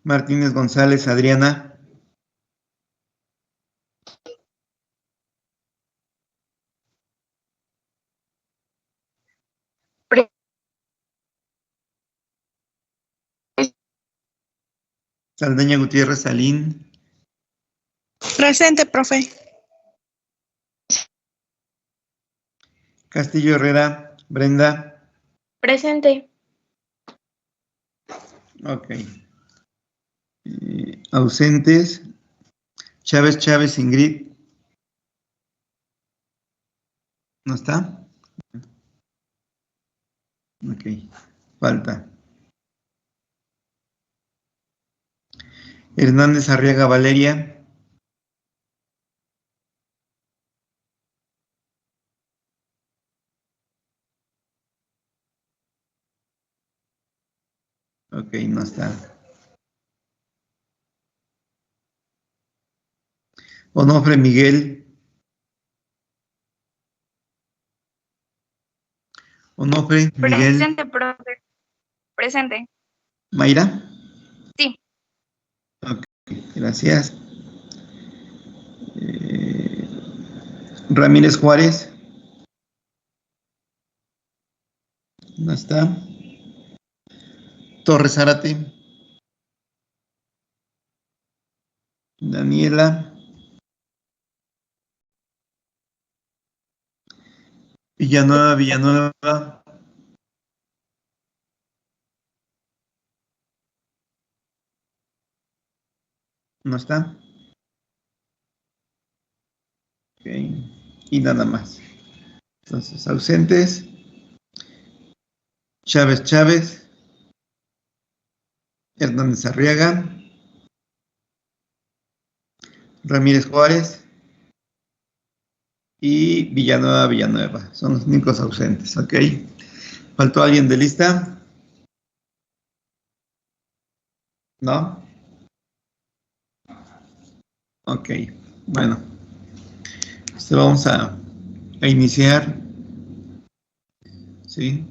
Martínez González, Adriana. Saldaña Gutiérrez, Aline. Presente, profe. Castillo Herrera, Brenda. Presente. Ok. Ausentes. Chávez, Ingrid. ¿No está? Ok. Falta. Hernández Arriaga, Valeria. Ok, no está. Onofre Miguel. Onofre Miguel. Presente, profe. Presente. Mayra. Sí. Ok, gracias. Ramírez Juárez. No está. Torres Zárate. Daniela. Villanueva. ¿No está? Ok. Y nada más. Entonces, ausentes. Chávez. Hernández Arriaga. Ramírez Juárez. Y Villanueva. Son los únicos ausentes, ¿ok? ¿Faltó alguien de lista? ¿No? Ok, bueno. Vamos a iniciar. ¿Sí?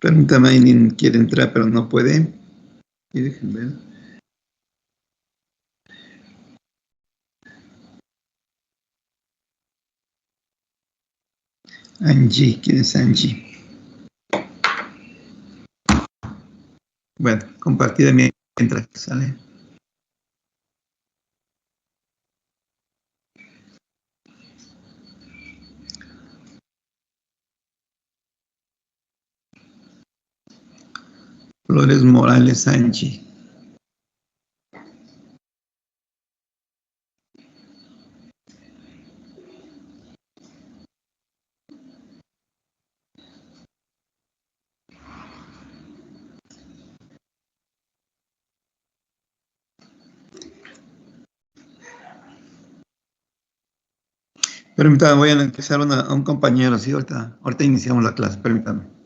Permítame, alguien quiere entrar, pero no puede. Y dejen ver. Angie, ¿quién es Angie? Bueno, compartida mientras sale. Flores Morales, Angie. Permítame, voy a empezar a un compañero, sí, ahorita iniciamos la clase, permítame.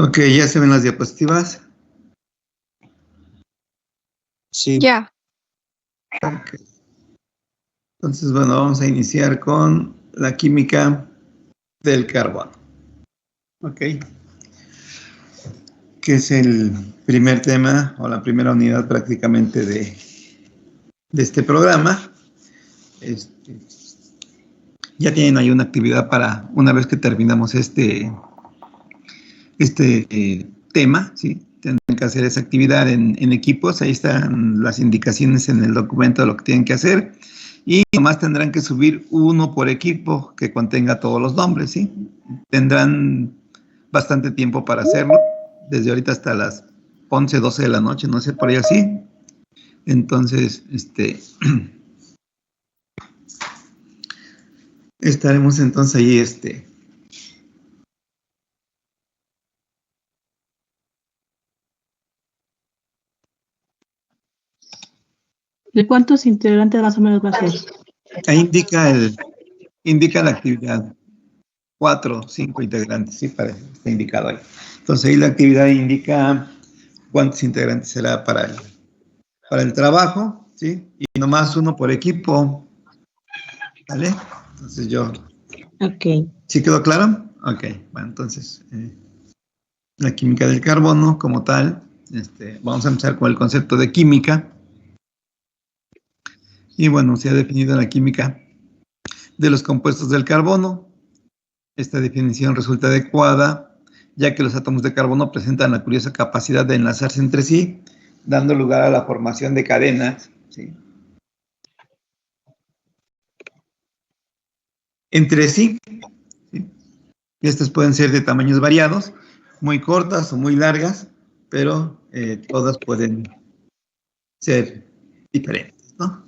Ok, ¿ya se ven las diapositivas? Sí. Ya. Ok. Entonces, bueno, vamos a iniciar con la química del carbono. Ok. Que es el primer tema o la primera unidad prácticamente de este programa. Ya tienen ahí una actividad para una vez que terminamos este tema, ¿sí? Tendrán que hacer esa actividad en equipos. Ahí están las indicaciones en el documento de lo que tienen que hacer. Y nomás tendrán que subir uno por equipo que contenga todos los nombres, ¿sí? Tendrán bastante tiempo para hacerlo, desde ahorita hasta las 11, 12 de la noche, no sé, por ahí así. Entonces, estaremos entonces ahí, ¿De cuántos integrantes más o menos va a ser? ahí indica la actividad. 4 o 5 integrantes, sí, está indicado ahí. Entonces ahí la actividad indica cuántos integrantes será para el trabajo, ¿sí? Y nomás uno por equipo, ¿vale? Entonces Ok. ¿sí quedó claro? Ok, bueno, entonces la química del carbono como tal, vamos a empezar con el concepto de química. Y bueno, se ha definido la química de los compuestos del carbono. Esta definición resulta adecuada, ya que los átomos de carbono presentan la curiosa capacidad de enlazarse entre sí, dando lugar a la formación de cadenas, ¿sí? Entre sí, ¿sí? Estas pueden ser de tamaños variados, muy cortas o muy largas, pero todas pueden ser diferentes, ¿no?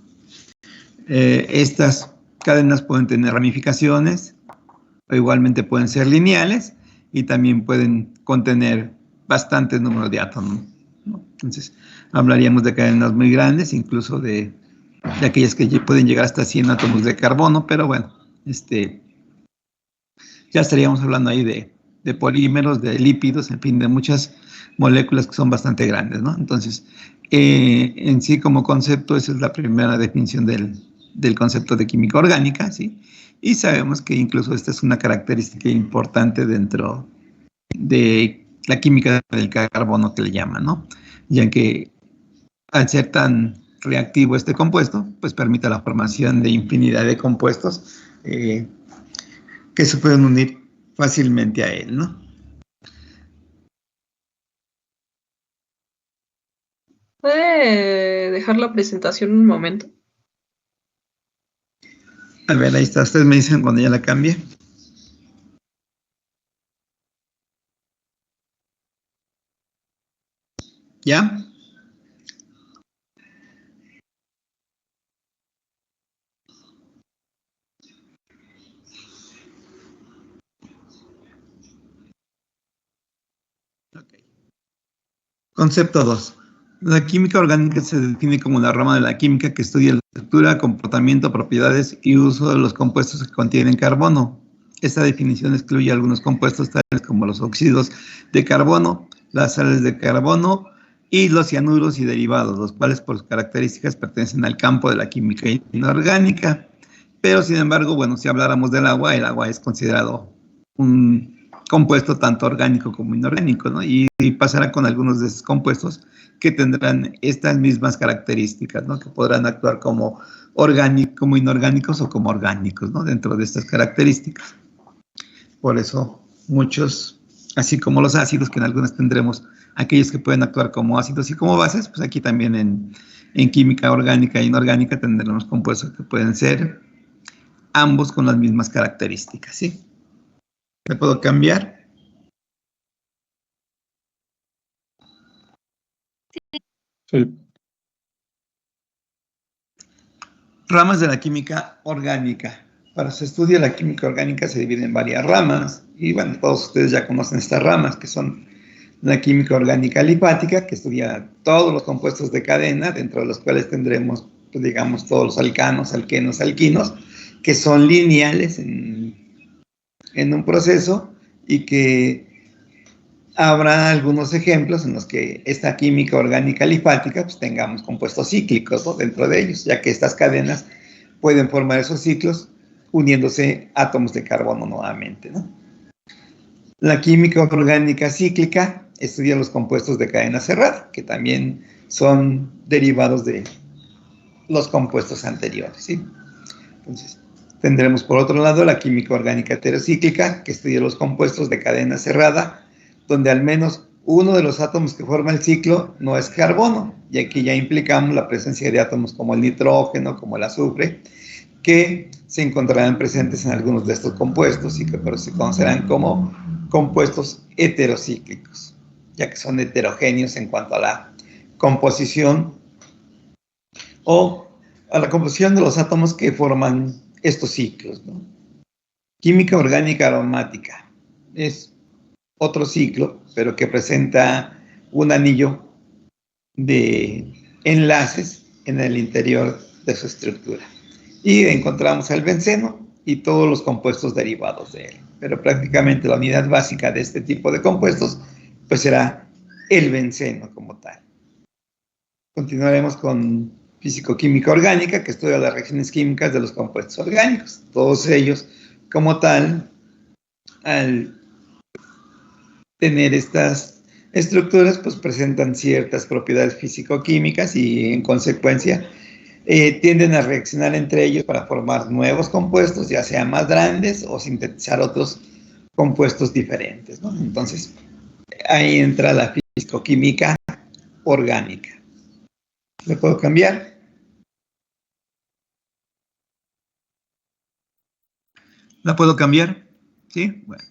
Estas cadenas pueden tener ramificaciones, o igualmente pueden ser lineales, y también pueden contener bastantes números de átomos, ¿no? Entonces, hablaríamos de cadenas muy grandes, incluso de aquellas que pueden llegar hasta 100 átomos de carbono, pero bueno, ya estaríamos hablando ahí de polímeros, de lípidos, en fin, de muchas moléculas que son bastante grandes, ¿no? Entonces, en sí como concepto, esa es la primera definición del concepto de química orgánica, ¿sí? Y sabemos que incluso esta es una característica importante dentro de la química del carbono que le llaman, ¿no? Ya que al ser tan reactivo este compuesto, pues permite la formación de infinidad de compuestos que se pueden unir fácilmente a él, ¿no? ¿Puede dejar la presentación un momento? A ver, ahí está. Ustedes me dicen cuando ya la cambie. ¿Ya? Okay. Concepto 2. La química orgánica se define como la rama de la química que estudia la estructura, comportamiento, propiedades y uso de los compuestos que contienen carbono. Esta definición excluye algunos compuestos tales como los óxidos de carbono, las sales de carbono y los cianuros y derivados, los cuales por sus características pertenecen al campo de la química inorgánica. Pero sin embargo, bueno, si habláramos del agua, el agua es considerado un compuesto tanto orgánico como inorgánico, ¿no? Y pasará con algunos de esos compuestos que tendrán estas mismas características, ¿no? Que podrán actuar como como inorgánicos o como orgánicos, ¿no? Dentro de estas características. Por eso muchos, así como los ácidos, que en algunas tendremos aquellos que pueden actuar como ácidos y como bases, pues aquí también en química orgánica e inorgánica tendremos compuestos que pueden ser ambos con las mismas características, ¿sí? ¿Le puedo cambiar? Sí. Ramas de la química orgánica. Para su estudio, la química orgánica se divide en varias ramas. Y bueno, todos ustedes ya conocen estas ramas, que son la química orgánica alifática, que estudia todos los compuestos de cadena, dentro de los cuales tendremos, pues, digamos, todos los alcanos, alquenos, alquinos, que son lineales en un proceso y que habrá algunos ejemplos en los que esta química orgánica alifática, pues tengamos compuestos cíclicos, ¿no?, dentro de ellos, ya que estas cadenas pueden formar esos ciclos uniéndose átomos de carbono nuevamente, ¿no? La química orgánica cíclica estudia los compuestos de cadena cerrada, que también son derivados de los compuestos anteriores, ¿sí? Entonces, tendremos por otro lado la química orgánica heterocíclica, que estudia los compuestos de cadena cerrada, donde al menos uno de los átomos que forma el ciclo no es carbono, y aquí ya implicamos la presencia de átomos como el nitrógeno, como el azufre, que se encontrarán presentes en algunos de estos compuestos y que se conocerán como compuestos heterocíclicos, ya que son heterogéneos en cuanto a la composición o a la composición de los átomos que forman estos ciclos, ¿no? Química orgánica aromática es otro ciclo, pero que presenta un anillo de enlaces en el interior de su estructura. Y encontramos el benceno y todos los compuestos derivados de él. Pero prácticamente la unidad básica de este tipo de compuestos pues será el benceno como tal. Continuaremos con físico-química orgánica, que estudia las reacciones químicas de los compuestos orgánicos. Todos ellos, como tal, al tener estas estructuras, pues presentan ciertas propiedades físico-químicas y, en consecuencia, tienden a reaccionar entre ellos para formar nuevos compuestos, ya sean más grandes o sintetizar otros compuestos diferentes, ¿no? Entonces, ahí entra la físico-química orgánica. ¿Le puedo cambiar? ¿La puedo cambiar? ¿Sí? Bueno.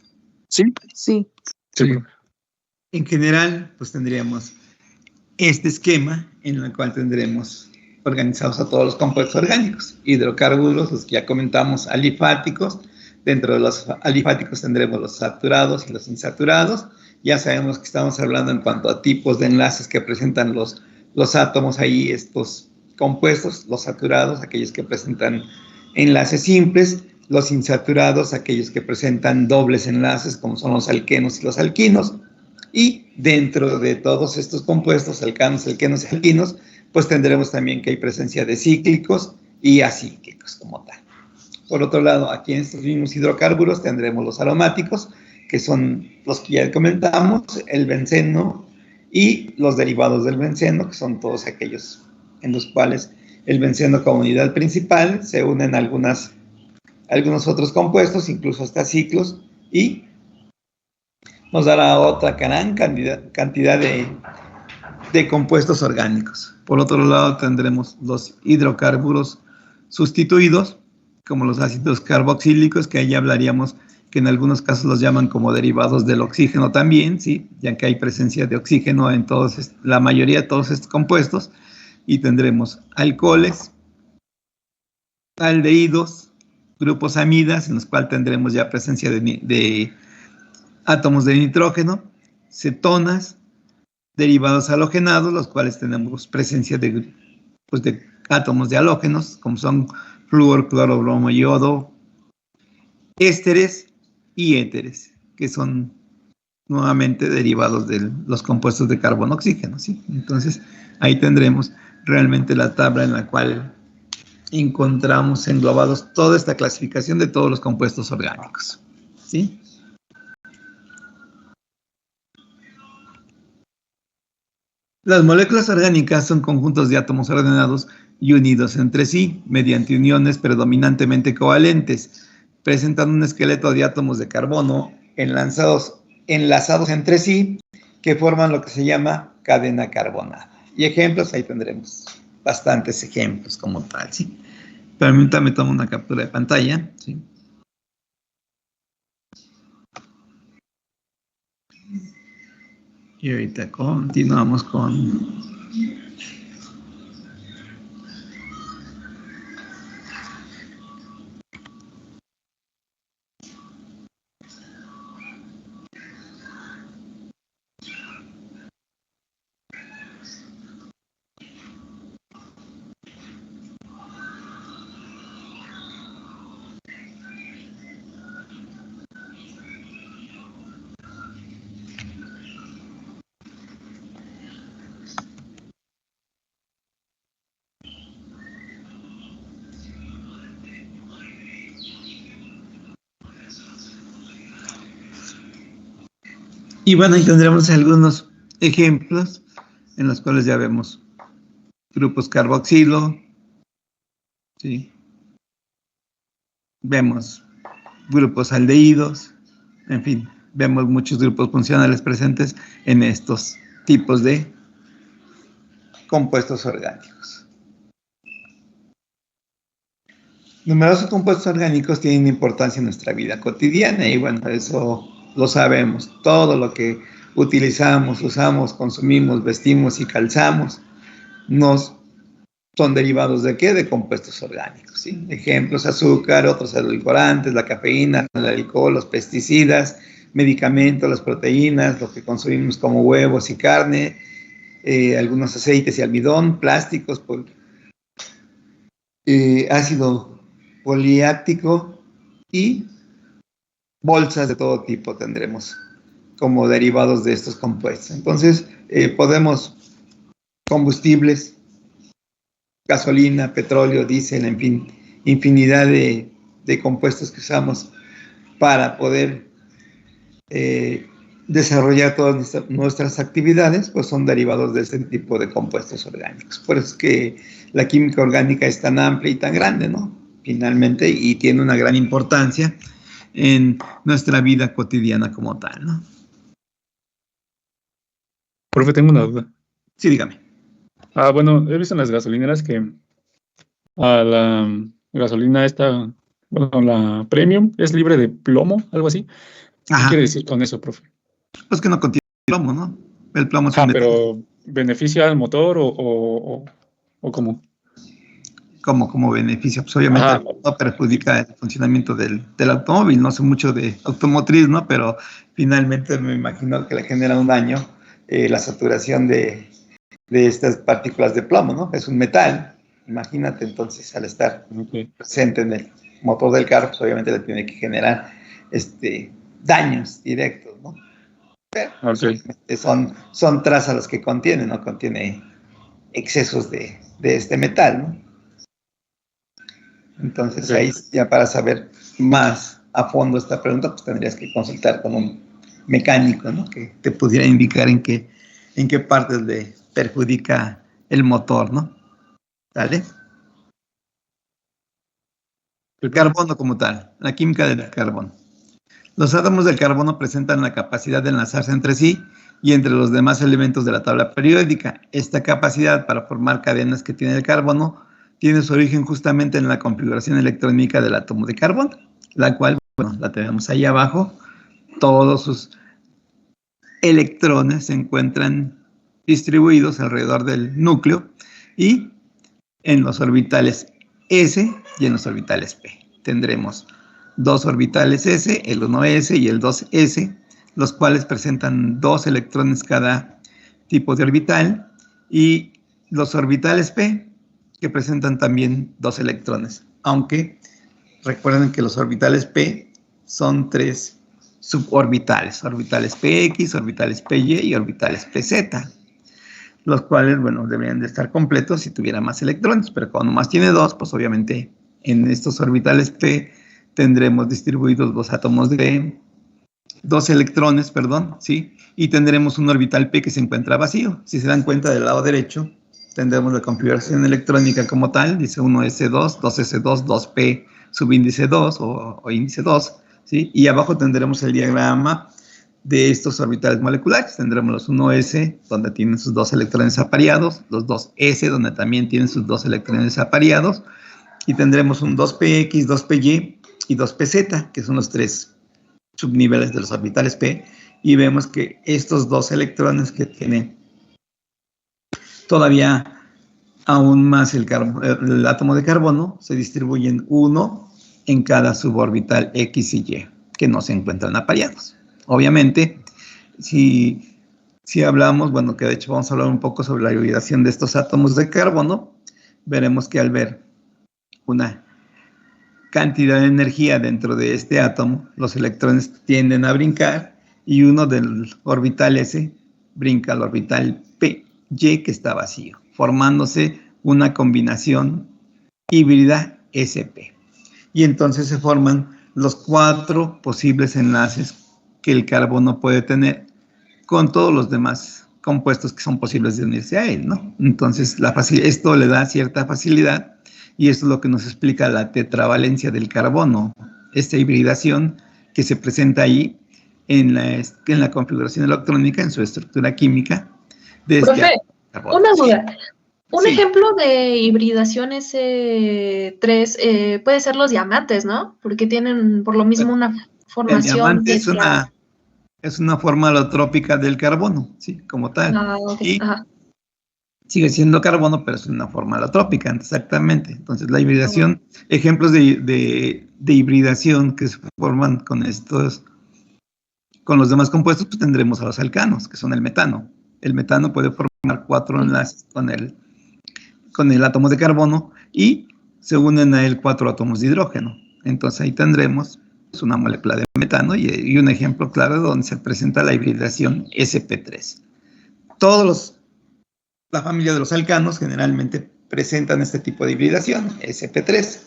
Sí. Sí. Sí. En general, pues tendríamos este esquema en el cual tendremos organizados a todos los compuestos orgánicos. Hidrocarburos, los que ya comentamos, alifáticos. Dentro de los alifáticos tendremos los saturados y los insaturados. Ya sabemos que estamos hablando en cuanto a tipos de enlaces que presentan los átomos ahí, estos compuestos, los saturados, aquellos que presentan enlaces simples, los insaturados, aquellos que presentan dobles enlaces, como son los alquenos y los alquinos. Y dentro de todos estos compuestos, alcanos, alquenos y alquinos, pues tendremos también que hay presencia de cíclicos y acíclicos como tal. Por otro lado, aquí en estos mismos hidrocarburos tendremos los aromáticos, que son los que ya comentamos, el benceno y los derivados del benceno, que son todos aquellos en los cuales el benceno como unidad principal se unen algunos otros compuestos, incluso hasta ciclos, y nos dará otra gran cantidad de compuestos orgánicos. Por otro lado, tendremos los hidrocarburos sustituidos, como los ácidos carboxílicos, que ahí hablaríamos que en algunos casos los llaman como derivados del oxígeno también, ¿sí?, ya que hay presencia de oxígeno en la mayoría de todos estos compuestos. Y tendremos alcoholes, aldehídos, grupos amidas, en los cuales tendremos ya presencia de átomos de nitrógeno, cetonas, derivados halogenados, los cuales tenemos presencia de átomos de halógenos, como son flúor, cloro, bromo, yodo, ésteres y éteres, que son nuevamente derivados de los compuestos de carbono, oxígeno, ¿sí? Entonces, ahí tendremos realmente la tabla en la cual encontramos englobados toda esta clasificación de todos los compuestos orgánicos, ¿sí? Las moléculas orgánicas son conjuntos de átomos ordenados y unidos entre sí mediante uniones predominantemente covalentes. Presentan un esqueleto de átomos de carbono enlazados entre sí que forman lo que se llama cadena carbonada. Y ejemplos, ahí tendremos bastantes ejemplos como tal, ¿sí? Permítame tomar una captura de pantalla, ¿sí? Y ahorita continuamos con... Y bueno, ahí tendremos algunos ejemplos en los cuales ya vemos grupos carboxilo, ¿sí? Vemos grupos aldehídos, en fin, vemos muchos grupos funcionales presentes en estos tipos de compuestos orgánicos. Numerosos compuestos orgánicos tienen importancia en nuestra vida cotidiana y bueno, eso lo sabemos. Todo lo que utilizamos, usamos, consumimos, vestimos y calzamos son derivados ¿de qué? De compuestos orgánicos, ¿sí? Ejemplos: azúcar, otros edulcorantes, la cafeína, el alcohol, los pesticidas, medicamentos, las proteínas, lo que consumimos como huevos y carne, algunos aceites y almidón, plásticos, ácido poliáctico y bolsas de todo tipo tendremos como derivados de estos compuestos. Entonces, podemos combustibles, gasolina, petróleo, diésel, en fin, infinidad de compuestos que usamos para poder desarrollar todas nuestras actividades, pues son derivados de este tipo de compuestos orgánicos. Por eso es que la química orgánica es tan amplia y tan grande, ¿no? Finalmente, y tiene una gran importancia en nuestra vida cotidiana como tal, ¿no? Profe, tengo una duda. Sí, dígame. Bueno, he visto en las gasolineras que la gasolina esta, bueno, la premium es libre de plomo, algo así. ¿Qué quiere decir con eso, profe? Pues que no contiene plomo, ¿no? El plomo es un metal. Pero ¿beneficia al motor o cómo? Como beneficio, pues obviamente no perjudica el funcionamiento del automóvil. No sé mucho de automotriz, ¿no? Pero finalmente me imagino que le genera un daño la saturación de estas partículas de plomo, ¿no? Es un metal. Imagínate, entonces, al estar presente en el motor del carro, pues obviamente le tiene que generar daños directos, ¿no? Pero son trazas los que contiene, no contiene excesos de este metal, ¿no? Entonces, ahí ya para saber más a fondo esta pregunta, pues tendrías que consultar con un mecánico, ¿no? Que te pudiera indicar en qué partes le perjudica el motor, ¿no? ¿Vale? El carbono como tal, la química del carbono. Los átomos del carbono presentan la capacidad de enlazarse entre sí y entre los demás elementos de la tabla periódica. Esta capacidad para formar cadenas que tiene el carbono tiene su origen justamente en la configuración electrónica del átomo de carbono, la cual, bueno, la tenemos ahí abajo. Todos sus electrones se encuentran distribuidos alrededor del núcleo y en los orbitales S y en los orbitales P. Tendremos dos orbitales S, el 1S y el 2S, los cuales presentan 2 electrones cada tipo de orbital, y los orbitales P, que presentan también 2 electrones, aunque recuerden que los orbitales P son 3 suborbitales: orbitales PX, orbitales PY y orbitales PZ, los cuales, bueno, deberían de estar completos si tuviera más electrones, pero cuando más tiene 2, pues obviamente en estos orbitales P tendremos distribuidos 2 electrones, ¿sí? Y tendremos un orbital P que se encuentra vacío. Si se dan cuenta, del lado derecho tendremos la configuración electrónica como tal, dice 1s2, 2s2, 2p subíndice 2 o índice 2, ¿sí? Y abajo tendremos el diagrama de estos orbitales moleculares. Tendremos los 1s, donde tienen sus 2 electrones apareados, los 2s, donde también tienen sus 2 electrones apareados, y tendremos un 2px, 2py y 2pz, que son los 3 subniveles de los orbitales P, y vemos que estos 2 electrones que tiene todavía aún más el átomo de carbono se distribuyen uno en cada suborbital X y Y, que no se encuentran apareados. Obviamente, si hablamos, bueno, que de hecho vamos a hablar un poco sobre la hibridación de estos átomos de carbono, veremos que al ver una cantidad de energía dentro de este átomo, los electrones tienden a brincar y uno del orbital S brinca al orbital PY, que está vacío, formándose una combinación híbrida SP. Y entonces se forman los 4 posibles enlaces que el carbono puede tener con todos los demás compuestos que son posibles de unirse a él, ¿no? Entonces, esto le da cierta facilidad y esto es lo que nos explica la tetravalencia del carbono, esta hibridación que se presenta ahí en la configuración electrónica, en su estructura química. Profe, una duda. Un Sí. ejemplo de hibridación S3 puede ser los diamantes, ¿no? Porque tienen por lo mismo una El formación diamante es una forma alotrópica del carbono, ¿sí? Como tal. okay. Y sigue siendo carbono, pero es una forma alotrópica, exactamente. Entonces, la hibridación, ejemplos de hibridación que se forman con los demás compuestos, pues tendremos a los alcanos, que son el metano. El metano puede formar 4 enlaces con el átomo de carbono y se unen a él 4 átomos de hidrógeno. Entonces, ahí tendremos una molécula de metano y un ejemplo claro de donde se presenta la hibridación sp3. La familia de los alcanos generalmente presentan este tipo de hibridación, sp3.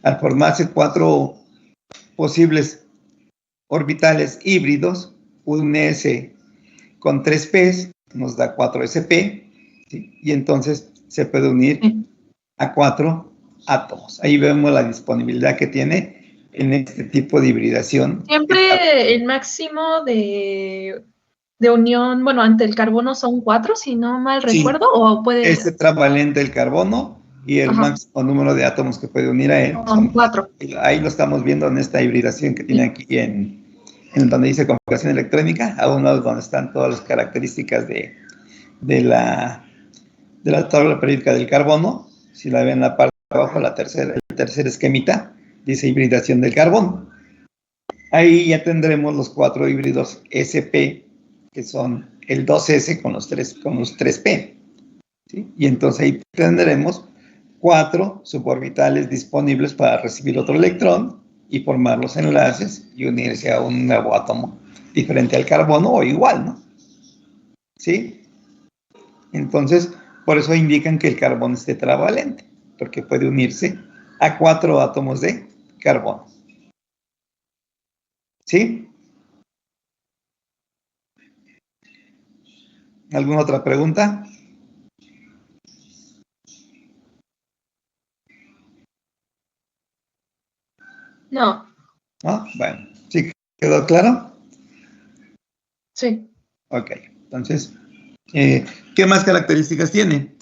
Al formarse 4 posibles orbitales híbridos, un S con 3 P's nos da 4sp, ¿sí? Y entonces se puede unir a 4 átomos. Ahí vemos la disponibilidad que tiene en este tipo de hibridación. Siempre el máximo de unión, bueno, ante el carbono son 4, si no mal recuerdo, o puede... Es tetravalente el carbono y el máximo número de átomos que puede unir a él son 4. Ahí lo estamos viendo en esta hibridación que tiene aquí en donde dice configuración electrónica, a un lado donde están todas las características de la tabla periódica del carbono. Si la ven en la parte de abajo, el tercer esquemita, dice hibridación del carbono. Ahí ya tendremos los 4 híbridos sp, que son el 2s con los 3p. ¿Sí? Y entonces ahí tendremos 4 suborbitales disponibles para recibir otro electrón y formar los enlaces y unirse a un nuevo átomo diferente al carbono o igual, ¿no? ¿Sí? Entonces, por eso indican que el carbono es tetravalente, porque puede unirse a 4 átomos de carbono. ¿Sí? ¿Alguna otra pregunta? No. ¿No? Bueno, ¿sí quedó claro? Sí. Ok, entonces, ¿qué más características tiene?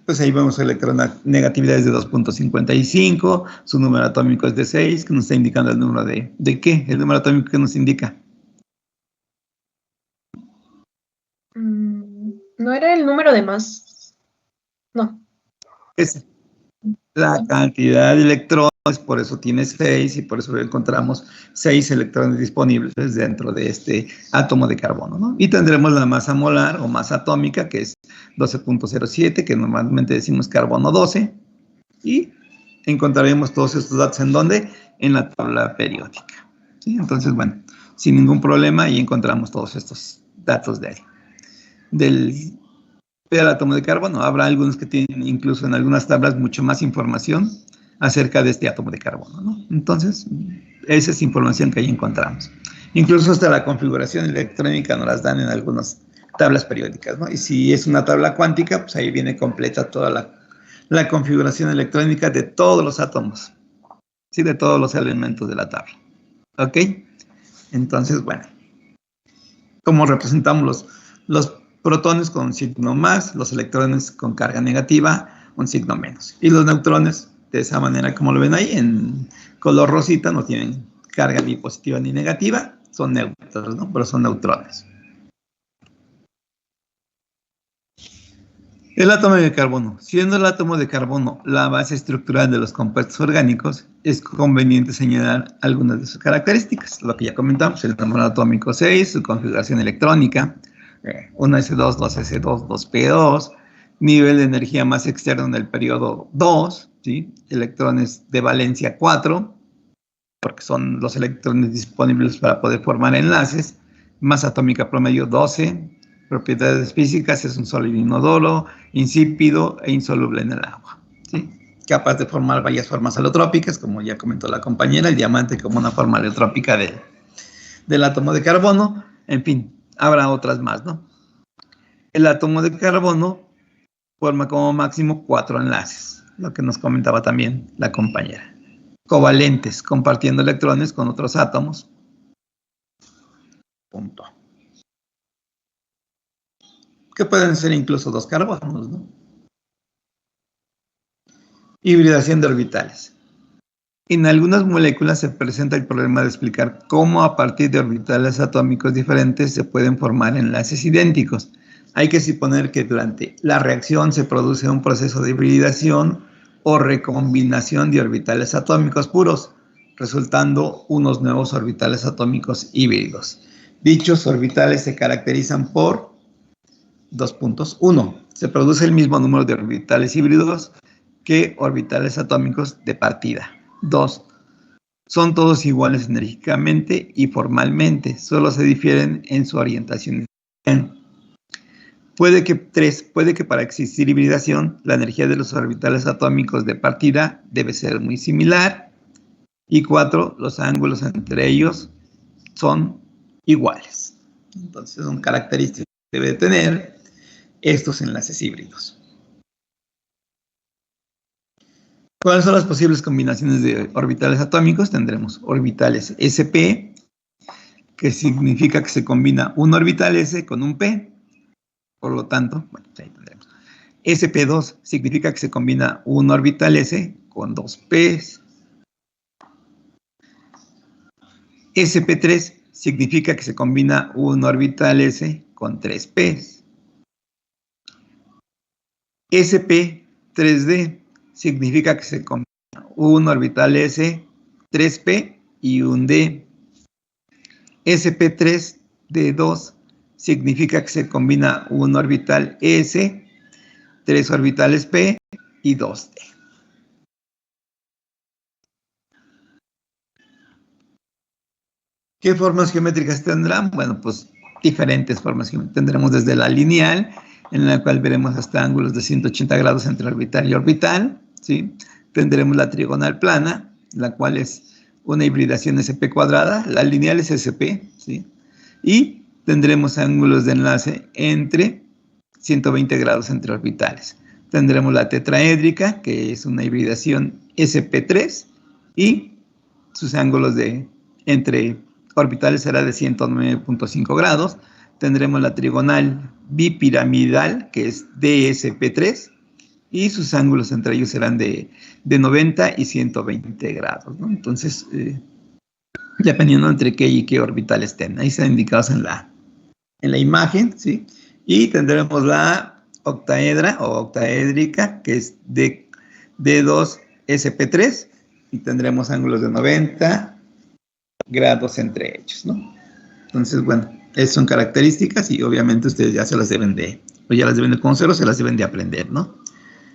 Pues ahí vemos electronegatividad es de 2.55, su número atómico es de 6, que nos está indicando el número ¿de qué? El número atómico que nos indica. ¿No era el número de más? No. Es la cantidad de electrones, por eso tiene 6 y por eso encontramos 6 electrones disponibles dentro de este átomo de carbono, ¿no? Y tendremos la masa molar o masa atómica, que es 12.07, que normalmente decimos carbono 12, y encontraremos todos estos datos ¿en dónde? En la tabla periódica. ¿Sí? Entonces, bueno, sin ningún problema, y encontramos todos estos datos de ahí. Del átomo de carbono, habrá algunos que tienen incluso en algunas tablas mucho más información acerca de este átomo de carbono, ¿no? Entonces, esa es información que ahí encontramos. Incluso hasta la configuración electrónica nos las dan en algunas tablas periódicas, ¿no? Y si es una tabla cuántica, pues ahí viene completa toda la configuración electrónica de todos los átomos, ¿sí? De todos los elementos de la tabla. ¿Ok? Entonces, bueno, ¿cómo representamos los protones con un signo más, los electrones con carga negativa, un signo menos? Y los neutrones, de esa manera, como lo ven ahí, en color rosita, no tienen carga ni positiva ni negativa, son neutros, ¿no? Pero son neutrones. El átomo de carbono. Siendo el átomo de carbono la base estructural de los compuestos orgánicos, es conveniente señalar algunas de sus características. Lo que ya comentamos, el número atómico 6, su configuración electrónica, 1s2, 2s2, 2p2, nivel de energía más externo en el periodo 2, ¿sí? Electrones de valencia 4, porque son los electrones disponibles para poder formar enlaces, masa atómica promedio 12, propiedades físicas, es un sólido inodoro, insípido e insoluble en el agua, ¿sí? Capaz de formar varias formas alotrópicas, como ya comentó la compañera, el diamante como una forma alotrópica del átomo de carbono, en fin. habrá otras más, ¿no? El átomo de carbono forma como máximo 4 enlaces, lo que nos comentaba también la compañera. Covalentes, compartiendo electrones con otros átomos. Punto. Que pueden ser incluso 2 carbonos, ¿no? Hibridación de orbitales. En algunas moléculas se presenta el problema de explicar cómo a partir de orbitales atómicos diferentes se pueden formar enlaces idénticos. Hay que suponer que durante la reacción se produce un proceso de hibridación o recombinación de orbitales atómicos puros, resultando unos nuevos orbitales atómicos híbridos. Dichos orbitales se caracterizan por 2 puntos. 1. Se produce el mismo número de orbitales híbridos que orbitales atómicos de partida. 2. Son todos iguales enérgicamente y formalmente, solo se difieren en su orientación. 3. Puede que para existir hibridación, la energía de los orbitales atómicos de partida debe ser muy similar. Y 4. Los ángulos entre ellos son iguales. Entonces son características que debe tener estos enlaces híbridos. ¿Cuáles son las posibles combinaciones de orbitales atómicos? Tendremos orbitales sp, que significa que se combina un orbital s con un p. Por lo tanto, bueno, ahí tendremos. sp2 significa que se combina un orbital s con 2 p's. sp3 significa que se combina un orbital s con 3 p's. sp3d significa que se combina un orbital s, 3p y un d. sp3d2 significa que se combina un orbital s, 3 orbitales p y 2d. ¿Qué formas geométricas tendrán? Bueno, pues diferentes formas geométricas. Tendremos desde la lineal, en la cual veremos hasta ángulos de 180 grados entre orbital y orbital, ¿sí? Tendremos la trigonal plana, la cual es una hibridación SP cuadrada. La lineal es SP, ¿sí? Y tendremos ángulos de enlace entre 120 grados entre orbitales. Tendremos la tetraédrica, que es una hibridación SP3, y sus ángulos entre orbitales será de 109.5 grados. Tendremos la trigonal bipiramidal, que es DSP3, y sus ángulos entre ellos serán de 90 y 120 grados, ¿no? Entonces, dependiendo entre qué y qué orbital estén. Ahí están indicados en la imagen, ¿sí? Y tendremos la octaedra o octaédrica, que es de D2SP3, y tendremos ángulos de 90 grados entre ellos, ¿no? Entonces, bueno, esas son características y obviamente ustedes ya se las deben de, o ya las deben de conocer o se las deben de aprender, ¿no?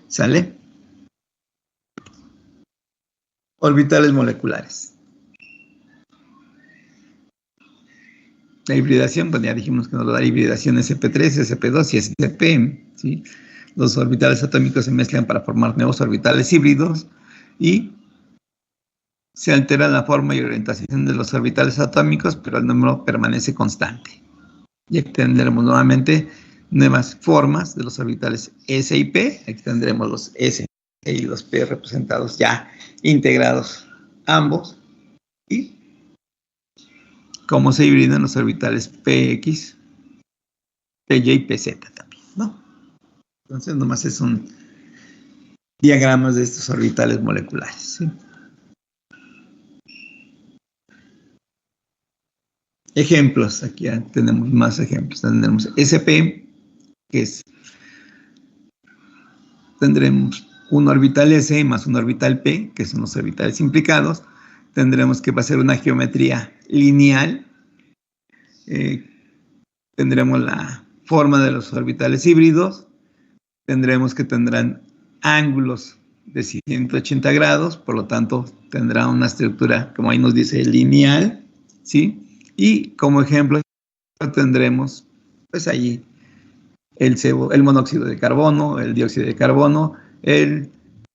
¿Sale? Orbitales moleculares. La hibridación, pues ya dijimos que nos lo da hibridación SP3, SP2 y SP, ¿sí? Los orbitales atómicos se mezclan para formar nuevos orbitales híbridos y se altera la forma y orientación de los orbitales atómicos, pero el número permanece constante. Y aquí tendremos nuevamente nuevas formas de los orbitales S y P. Aquí tendremos los S y los P representados ya integrados ambos. Y cómo se hibridan los orbitales PX, PY y PZ también, ¿no? Entonces nomás es un diagrama de estos orbitales moleculares, ¿sí? Ejemplos, aquí ya tenemos más ejemplos. Tendremos SP, que es, tendremos un orbital S más un orbital P, que son los orbitales implicados. Tendremos que va a ser una geometría lineal. Tendremos la forma de los orbitales híbridos. Tendremos que tendrán ángulos de 180 grados, por lo tanto tendrá una estructura, como ahí nos dice, lineal, ¿sí? Y como ejemplo tendremos, pues allí, el monóxido de carbono, el dióxido de carbono, el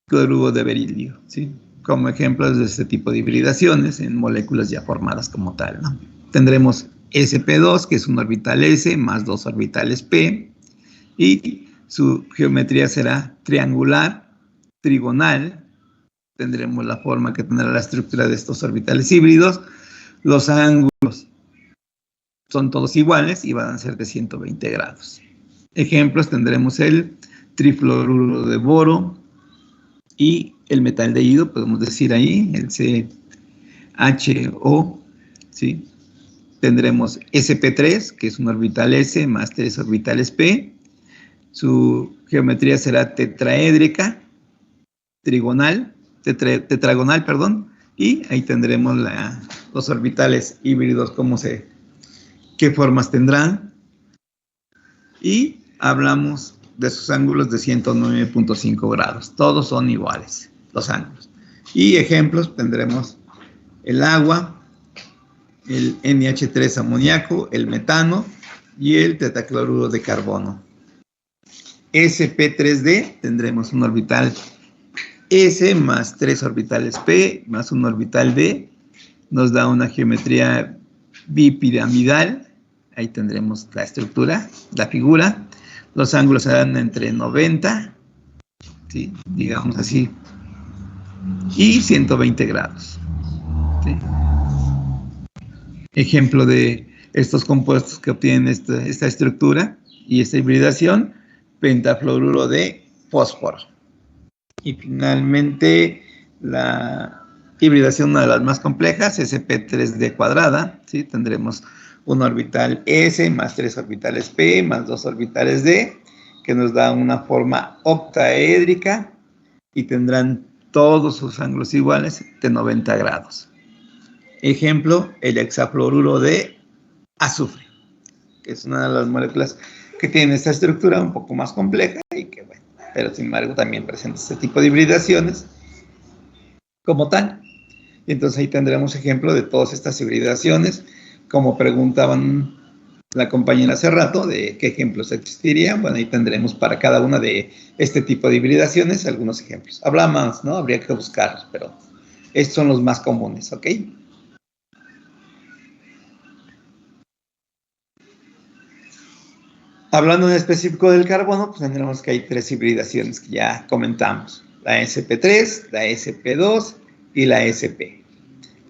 cloruro de berilio, ¿sí? Como ejemplos de este tipo de hibridaciones en moléculas ya formadas como tal, ¿no? Tendremos sp2, que es un orbital s más 2 orbitales p, y su geometría será triangular, trigonal. Tendremos la forma que tendrá la estructura de estos orbitales híbridos. Los ángulos son todos iguales y van a ser de 120 grados. Ejemplos, tendremos el trifluoruro de boro y el metaldehído, podemos decir ahí, el CHO, ¿sí? Tendremos sp3, que es un orbital s más 3 orbitales p. Su geometría será tetraédrica, tetragonal, perdón, y ahí tendremos los orbitales híbridos, qué formas tendrán. Y hablamos de sus ángulos de 109.5 grados. Todos son iguales, los ángulos. Y ejemplos, tendremos el agua, el NH3 amoníaco, el metano y el tetacloruro de carbono. sp3d, tendremos un orbital S más 3 orbitales P más un orbital D. Nos da una geometría bipiramidal. Ahí tendremos la estructura, la figura. Los ángulos serán entre 90, ¿sí? Digamos así, y 120 grados. ¿Sí? Ejemplo de estos compuestos que obtienen esta estructura y esta hibridación: pentafluoruro de fósforo. Y finalmente, la hibridación, una de las más complejas, sp3d cuadrada, ¿sí? Tendremos un orbital S más 3 orbitales P más 2 orbitales D, que nos da una forma octaédrica y tendrán todos sus ángulos iguales de 90 grados. Ejemplo, el hexafluoruro de azufre, que es una de las moléculas que tiene esta estructura un poco más compleja y que, bueno, pero sin embargo también presenta este tipo de hibridaciones como tal. Y entonces ahí tendremos ejemplo de todas estas hibridaciones, como preguntaban la compañera hace rato, de qué ejemplos existirían. Bueno, ahí tendremos para cada una de este tipo de hibridaciones algunos ejemplos. Habrá más, ¿no? Habría que buscarlos, pero estos son los más comunes, ¿ok? Hablando en específico del carbono, pues tendremos que hay 3 hibridaciones que ya comentamos: la sp3, la sp2 y la sp.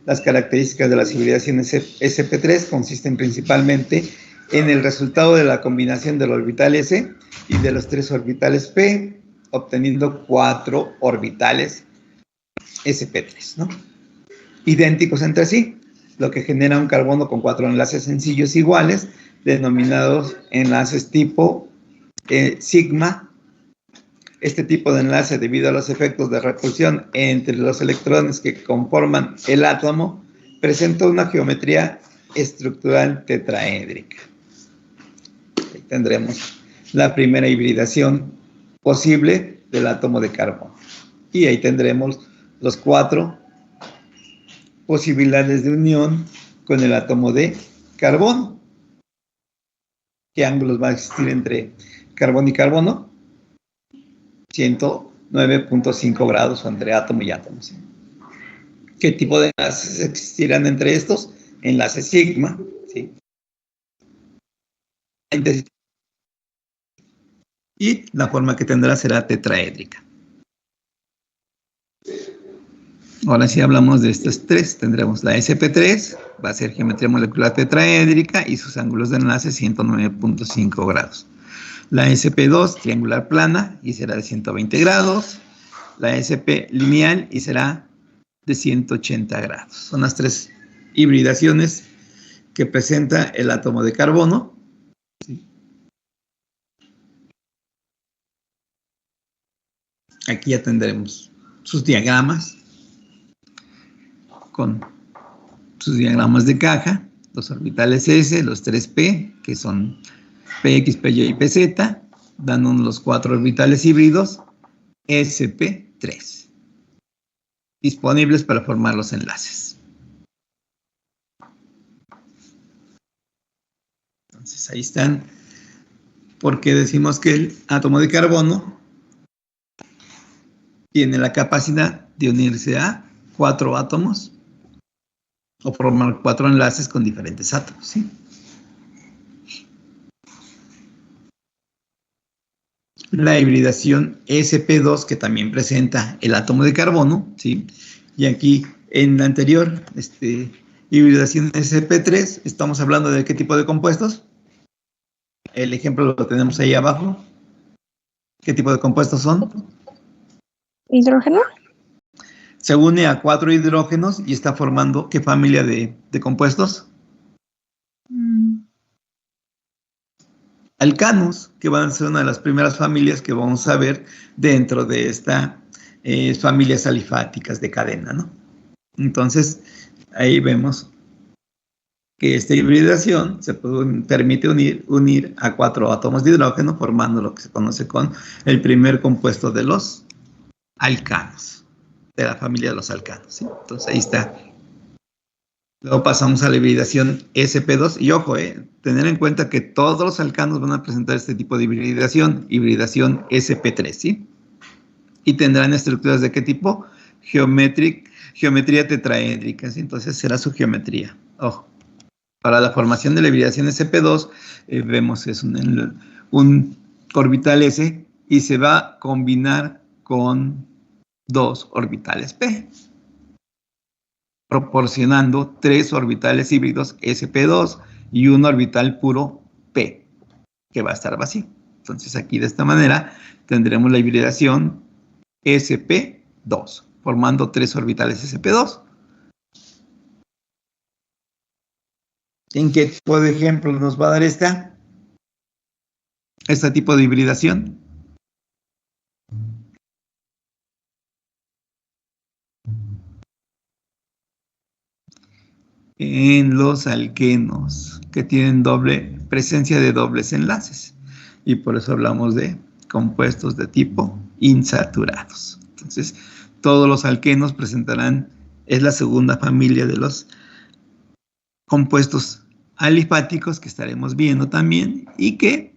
Las características de las hibridaciones sp3 consisten principalmente en el resultado de la combinación del orbital s y de los 3 orbitales p, obteniendo 4 orbitales sp3, ¿no? Idénticos entre sí, lo que genera un carbono con 4 enlaces sencillos iguales, denominados enlaces tipo sigma. Este tipo de enlace, debido a los efectos de repulsión entre los electrones que conforman el átomo, presenta una geometría estructural tetraédrica. Ahí tendremos la primera hibridación posible del átomo de carbono. Y ahí tendremos los 4 posibilidades de unión con el átomo de carbono. ¿Qué ángulos va a existir entre carbono y carbono? 109.5 grados entre átomo y átomo, ¿sí? ¿Qué tipo de enlaces existirán entre estos? Enlace sigma, ¿sí? Y la forma que tendrá será tetraédrica. Ahora sí hablamos de estas 3. Tendremos la sp3, va a ser geometría molecular tetraédrica y sus ángulos de enlace 109.5 grados. La sp2, triangular plana, y será de 120 grados. La sp lineal y será de 180 grados. Son las 3 hibridaciones que presenta el átomo de carbono. ¿Sí? Aquí ya tendremos sus diagramas, con sus diagramas de caja, los orbitales S, los 3p, que son px, py y pz, dándonos los 4 orbitales híbridos sp3, disponibles para formar los enlaces. Entonces ahí están, porque decimos que el átomo de carbono tiene la capacidad de unirse a 4 átomos o formar 4 enlaces con diferentes átomos, ¿sí? la hibridación sp2, que también presenta el átomo de carbono, ¿sí? Y aquí, en la anterior hibridación sp3, estamos hablando de qué tipo de compuestos. El ejemplo lo tenemos ahí abajo. ¿Qué tipo de compuestos son? ¿Hidrógeno? Se une a 4 hidrógenos y está formando ¿qué familia de compuestos? Alcanos, que van a ser una de las primeras familias que vamos a ver dentro de esta familias alifáticas de cadena, ¿no? Entonces, ahí vemos que esta hibridación permite unir a 4 átomos de hidrógeno, formando lo que se conoce con el primer compuesto de los alcanos, de la familia de los alcanos, ¿sí? Entonces, ahí está. Luego pasamos a la hibridación sp2, y ojo, tener en cuenta que todos los alcanos van a presentar este tipo de hibridación sp3, ¿sí? Y tendrán estructuras de qué tipo? Geometría tetraédrica, ¿sí? Entonces será su geometría. Ojo. Para la formación de la hibridación sp2, vemos que es un orbital S y se va a combinar con 2 orbitales p, proporcionando 3 orbitales híbridos sp2 y un orbital puro p, que va a estar vacío. Entonces aquí de esta manera tendremos la hibridación sp2, formando 3 orbitales sp2. ¿En qué tipo de ejemplo nos va a dar este tipo de hibridación? En los alquenos, que tienen presencia de dobles enlaces. Y por eso hablamos de compuestos de tipo insaturados. Entonces, todos los alquenos presentarán, es la segunda familia de los compuestos alifáticos que estaremos viendo también y que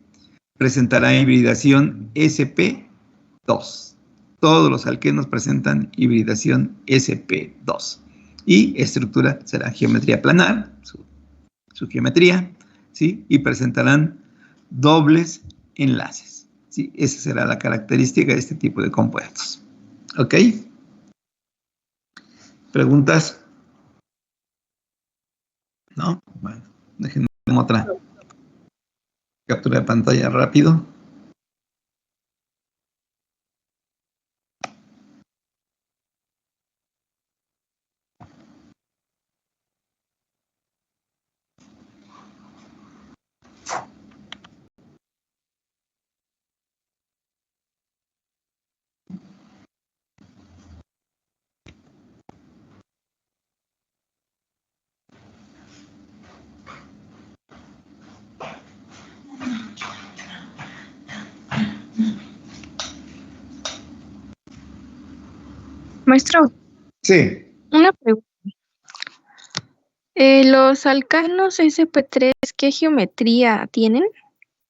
presentará hibridación sp2. Todos los alquenos presentan hibridación sp2. Y estructura será geometría planar, su geometría, ¿sí? Y presentarán dobles enlaces, ¿sí? Esa será la característica de este tipo de compuestos. ¿Ok? ¿Preguntas? ¿No? Bueno, déjenme otra captura de pantalla rápido. Maestro, Sí. una pregunta. ¿Los alcanos sp3 qué geometría tienen?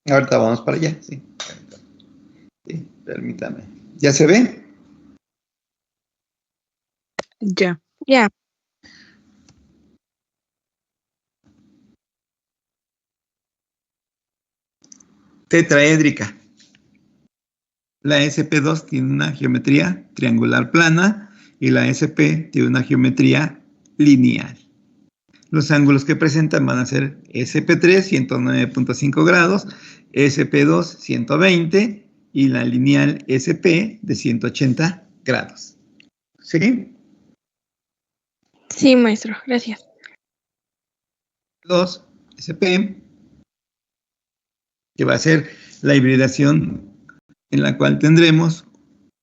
Ahorita vamos para allá, sí. Sí, permítame. ¿Ya se ve? Ya. Ya. Tetraédrica. La sp2 tiene una geometría triangular plana y la sp tiene una geometría lineal. Los ángulos que presentan van a ser sp3, 109.5 grados, sp2, 120 y la lineal sp de 180 grados. ¿Sí? Sí, maestro, gracias. 2 sp, que va a ser la hibridación en la cual tendremos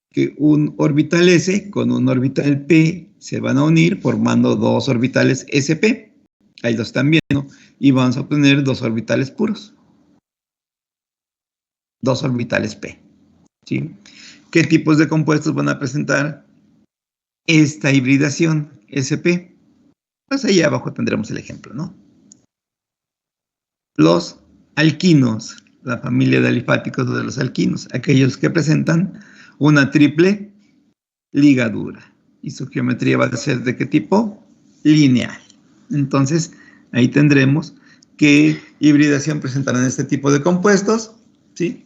que un orbital S con un orbital P se van a unir formando 2 orbitales sp. Ahí lo están viendo. Y vamos a obtener 2 orbitales puros. 2 orbitales p. ¿Sí? ¿Qué tipos de compuestos van a presentar esta hibridación sp? Pues ahí abajo tendremos el ejemplo, ¿no? Los alquinos, la familia de alifáticos de los alquinos, aquellos que presentan una triple ligadura. Y su geometría va a ser ¿de qué tipo? Lineal. Entonces, ahí tendremos qué hibridación presentarán este tipo de compuestos, ¿sí?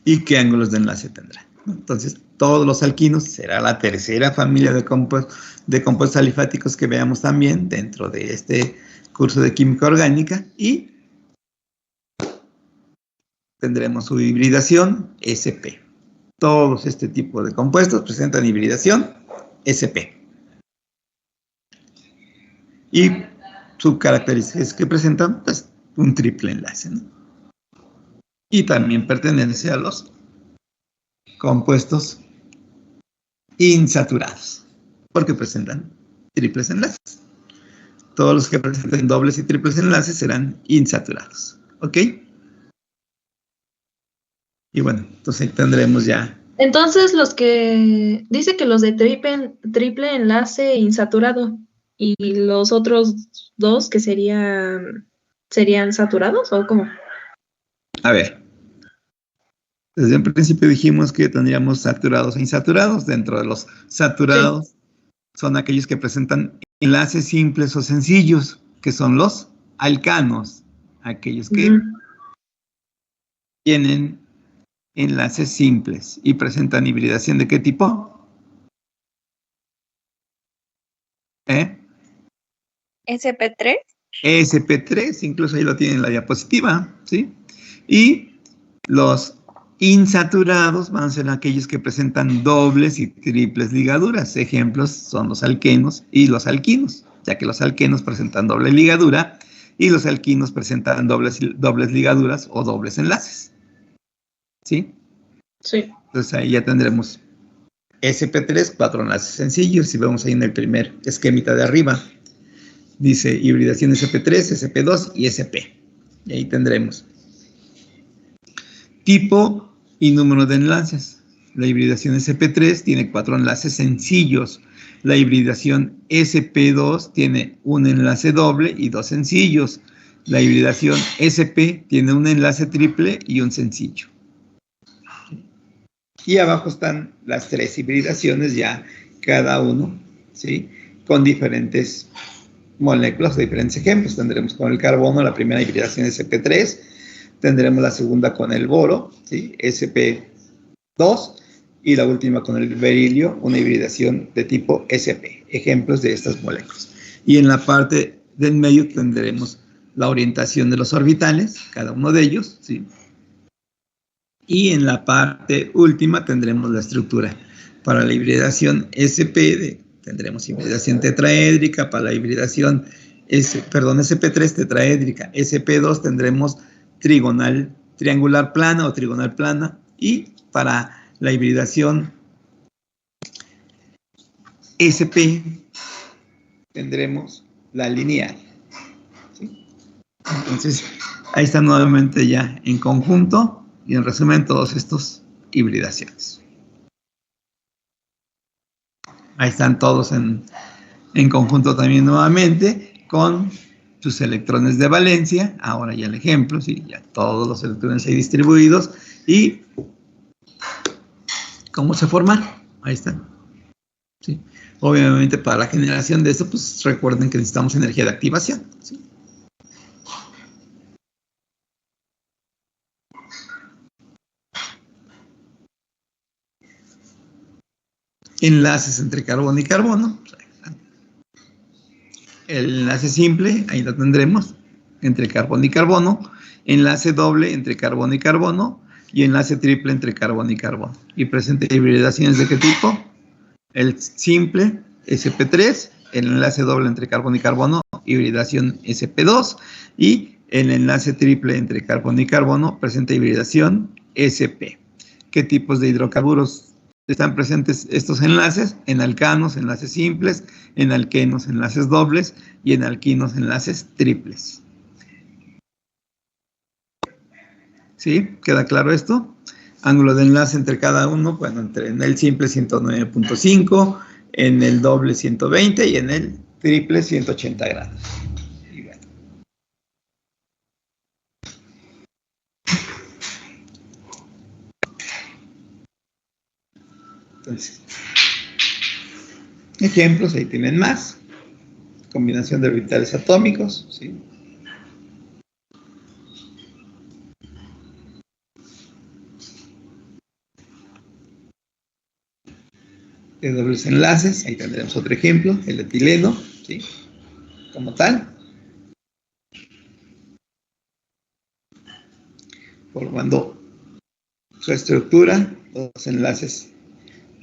y qué ángulos de enlace tendrán. Entonces, todos los alquinos será la tercera familia de compuestos alifáticos que veamos también dentro de este curso de química orgánica y tendremos su hibridación SP. Todos este tipo de compuestos presentan hibridación SP. Y su característica es que presentan pues, un triple enlace, ¿no? Y también pertenece a los compuestos insaturados, porque presentan triples enlaces. Todos los que presenten dobles y triples enlaces serán insaturados. ¿Ok? Y bueno, entonces ahí tendremos ya. Entonces, los que dice que los de triple enlace insaturado y los otros dos que serían saturados, ¿o cómo? A ver. Desde el principio dijimos que tendríamos saturados e insaturados. Dentro de los saturados son aquellos que presentan enlaces simples o sencillos, que son los alcanos, aquellos que tienen enlaces simples y presentan hibridación ¿de qué tipo? SP3. SP3, incluso ahí lo tienen en la diapositiva, ¿sí? Y los insaturados van a ser aquellos que presentan dobles y triples ligaduras. Ejemplos son los alquenos y los alquinos, ya que los alquenos presentan doble ligadura y los alquinos presentan dobles ligaduras o dobles enlaces. ¿Sí? Sí. Entonces ahí ya tendremos SP3, 4 enlaces sencillos. Si vemos ahí en el primer esquemita de arriba, dice hibridación SP3, SP2 y SP. Y ahí tendremos tipo y número de enlaces. La hibridación SP3 tiene 4 enlaces sencillos. La hibridación SP2 tiene un enlace doble y 2 sencillos. La hibridación SP tiene un enlace triple y un sencillo. Y abajo están las 3 hibridaciones ya, cada uno, ¿sí? Con diferentes moléculas, diferentes ejemplos. Tendremos con el carbono la primera hibridación SP3, tendremos la segunda con el boro, ¿sí? SP2, y la última con el berilio, una hibridación de tipo SP, ejemplos de estas moléculas. Y en la parte del medio tendremos la orientación de los orbitales, cada uno de ellos, ¿sí? Y en la parte última tendremos la estructura. Para la hibridación SP tendremos hibridación tetraédrica, para la hibridación SP3 tetraédrica, SP2 tendremos triangular plana o trigonal plana, y para la hibridación SP tendremos la lineal. ¿Sí? Entonces, ahí está nuevamente ya en conjunto y en resumen todos estos hibridaciones. Ahí están todos en conjunto también nuevamente con sus electrones de valencia. Ahora ya el ejemplo, sí, ya todos los electrones ahí distribuidos. ¿Y cómo se forman? Ahí están. ¿Sí? Obviamente para la generación de esto, pues recuerden que necesitamos energía de activación. ¿Sí? Enlaces entre carbono y carbono. El enlace simple, ahí lo tendremos, entre carbono y carbono. Enlace doble entre carbono y carbono. Y enlace triple entre carbono y carbono. Y presenta hibridaciones de qué tipo? El simple, SP3. El enlace doble entre carbono y carbono, hibridación SP2. Y el enlace triple entre carbono y carbono presenta hibridación SP. ¿Qué tipos de hidrocarburos están presentes estos enlaces? En alcanos, enlaces simples, en alquenos, enlaces dobles, y en alquinos, enlaces triples. ¿Sí? ¿Queda claro esto? Ángulo de enlace entre cada uno, bueno, en el simple 109.5, en el doble 120 y en el triple 180 grados. Entonces, ejemplos, ahí tienen más. Combinación de orbitales atómicos, ¿sí? de dobles enlaces. Ahí tendremos otro ejemplo, el etileno, ¿sí? Como tal. Formando su estructura, los enlaces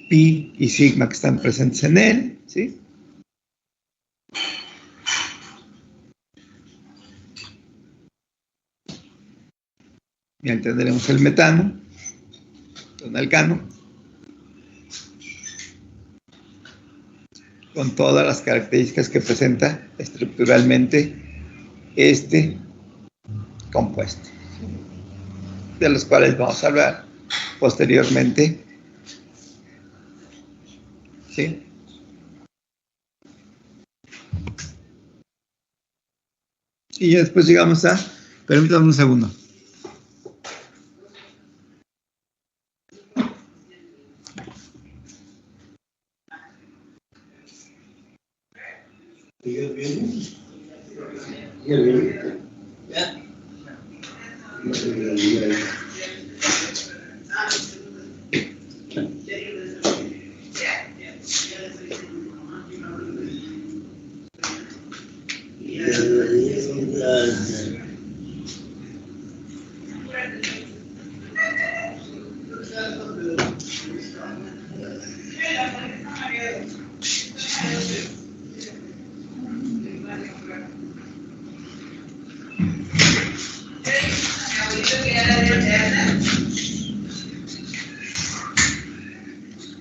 pi y sigma que están presentes en él, ¿sí? Y ahí tendremos el metano, un alcano, con todas las características que presenta estructuralmente este compuesto, de los cuales vamos a hablar posteriormente, ¿sí? Y ya después llegamos a, permítanme un segundo.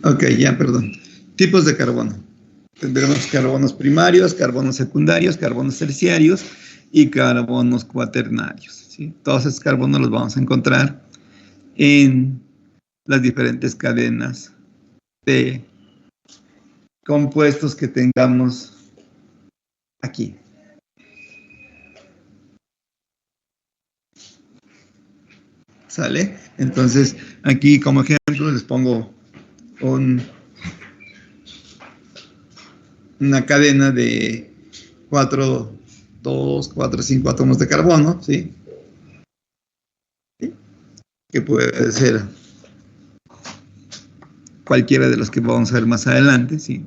Ok, ya, perdón. Tipos de carbono. Tendremos carbonos primarios, carbonos secundarios, carbonos terciarios y carbonos cuaternarios, ¿sí? Todos esos carbonos los vamos a encontrar en las diferentes cadenas de compuestos que tengamos aquí. ¿Sale? Entonces, aquí como ejemplo les pongo una cadena de 4, 2, 4, 5 átomos de carbono, ¿sí? ¿Sí? Que puede ser cualquiera de los que vamos a ver más adelante, ¿sí?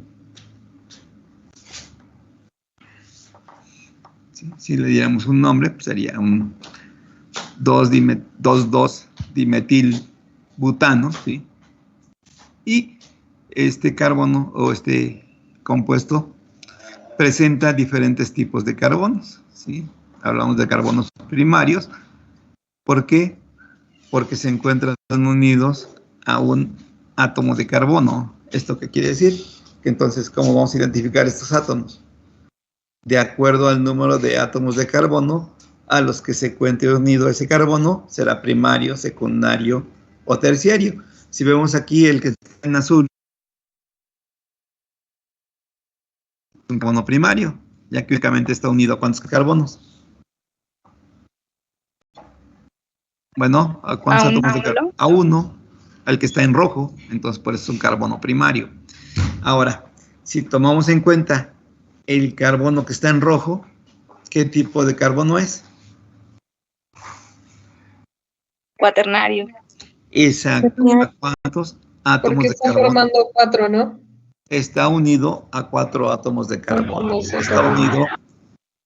¿Sí? Si le diéramos un nombre, pues sería un 2,2-dimetilbutano, ¿sí? Y este carbono o este compuesto presenta diferentes tipos de carbonos, ¿sí? Hablamos de carbonos primarios. ¿Por qué? Porque se encuentran unidos a un átomo de carbono. ¿Esto qué quiere decir? Que entonces, ¿cómo vamos a identificar estos átomos? De acuerdo al número de átomos de carbono a los que se encuentre unido ese carbono, será primario, secundario o terciario. Si vemos aquí el que está en azul, es un carbono primario, ya que únicamente está unido a ¿cuántos carbonos? Bueno, ¿a cuántos átomos de carbono? A uno, al que está en rojo, entonces por eso es un carbono primario. Ahora, si tomamos en cuenta el carbono que está en rojo, ¿qué tipo de carbono es? Cuaternario. Exacto. ¿A cuántos átomos Porque de está carbono? formando 4, ¿no? Está unido a 4 átomos de carbono. Está unido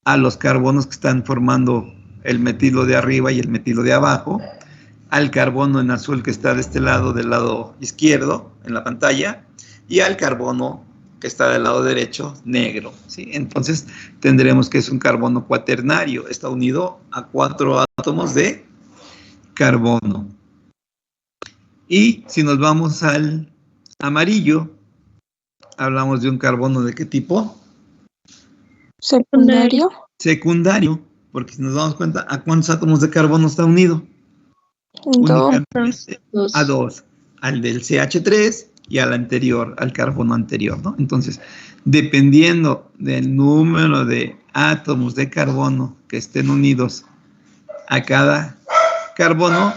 a los carbonos que están formando el metilo de arriba y el metilo de abajo, al carbono en azul que está de este lado, del lado izquierdo en la pantalla, y al carbono que está del lado derecho, negro, ¿sí? Entonces tendremos que es un carbono cuaternario, está unido a 4 átomos de carbono. Y si nos vamos al amarillo, hablamos de un carbono ¿de qué tipo? Secundario. Secundario, porque si nos damos cuenta, ¿a cuántos átomos de carbono está unido? 2. Únicamente a 2, al del CH3 y al anterior, al carbono anterior, ¿no? Entonces, dependiendo del número de átomos de carbono que estén unidos a cada carbono,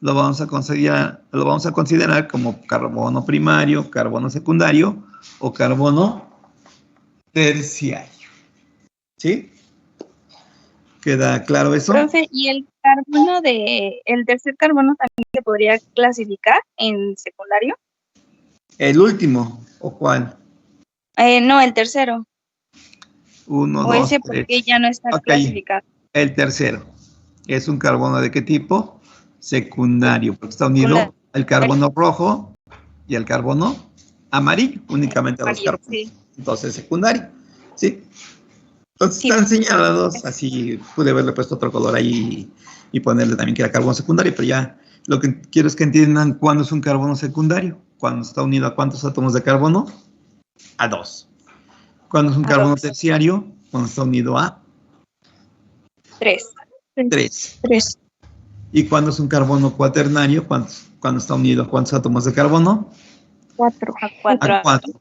lo vamos a considerar como carbono primario, carbono secundario o carbono terciario. ¿Sí? ¿Queda claro eso? Profe, ¿y el tercer carbono también se podría clasificar en secundario? ¿El último o cuál? No, el tercero. 1, O 2, ese 3. porque ya no está Ok, clasificado. el tercero. ¿Es un carbono de qué tipo? Secundario, porque está unido al carbono rojo y al carbono amarillo, únicamente a dos carbonos. Sí. Entonces, secundario. ¿Sí? Entonces Sí. están señalados, así pude haberle puesto otro color ahí y ponerle también que era carbono secundario, pero ya lo que quiero es que entiendan cuándo es un carbono secundario. Cuando está unido a ¿cuántos átomos de carbono? A 2. Cuando es un carbono terciario, cuando está unido a 3. 3. 3. ¿Y cuando es un carbono cuaternario? Cuando está unido a ¿cuántos átomos de carbono? 4. A 4. A 4.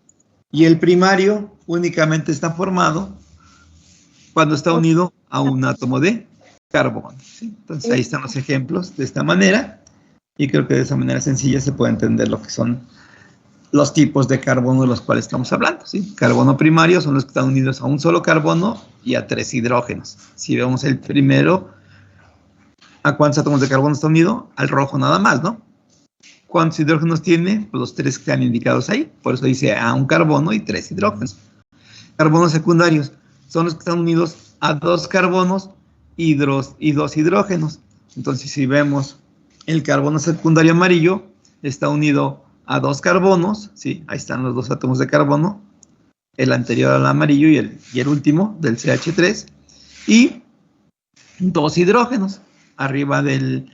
Y el primario únicamente está formado cuando está unido a un átomo de carbono. ¿Sí? Entonces ahí están los ejemplos de esta manera y creo que de esa manera sencilla se puede entender lo que son los tipos de carbono de los cuales estamos hablando. ¿Sí? Carbono primario son los que están unidos a un solo carbono y a 3 hidrógenos. Si vemos el primero, ¿a cuántos átomos de carbono está unido? Al rojo nada más, ¿no? ¿Cuántos hidrógenos tiene? Pues los 3 que están indicados ahí. Por eso dice a un carbono y 3 hidrógenos. Carbonos secundarios son los que están unidos a 2 carbonos y 2 hidrógenos. Entonces, si vemos el carbono secundario amarillo, está unido a 2 carbonos, ¿sí? Ahí están los 2 átomos de carbono, el anterior al amarillo y el último del CH3, y 2 hidrógenos. Arriba en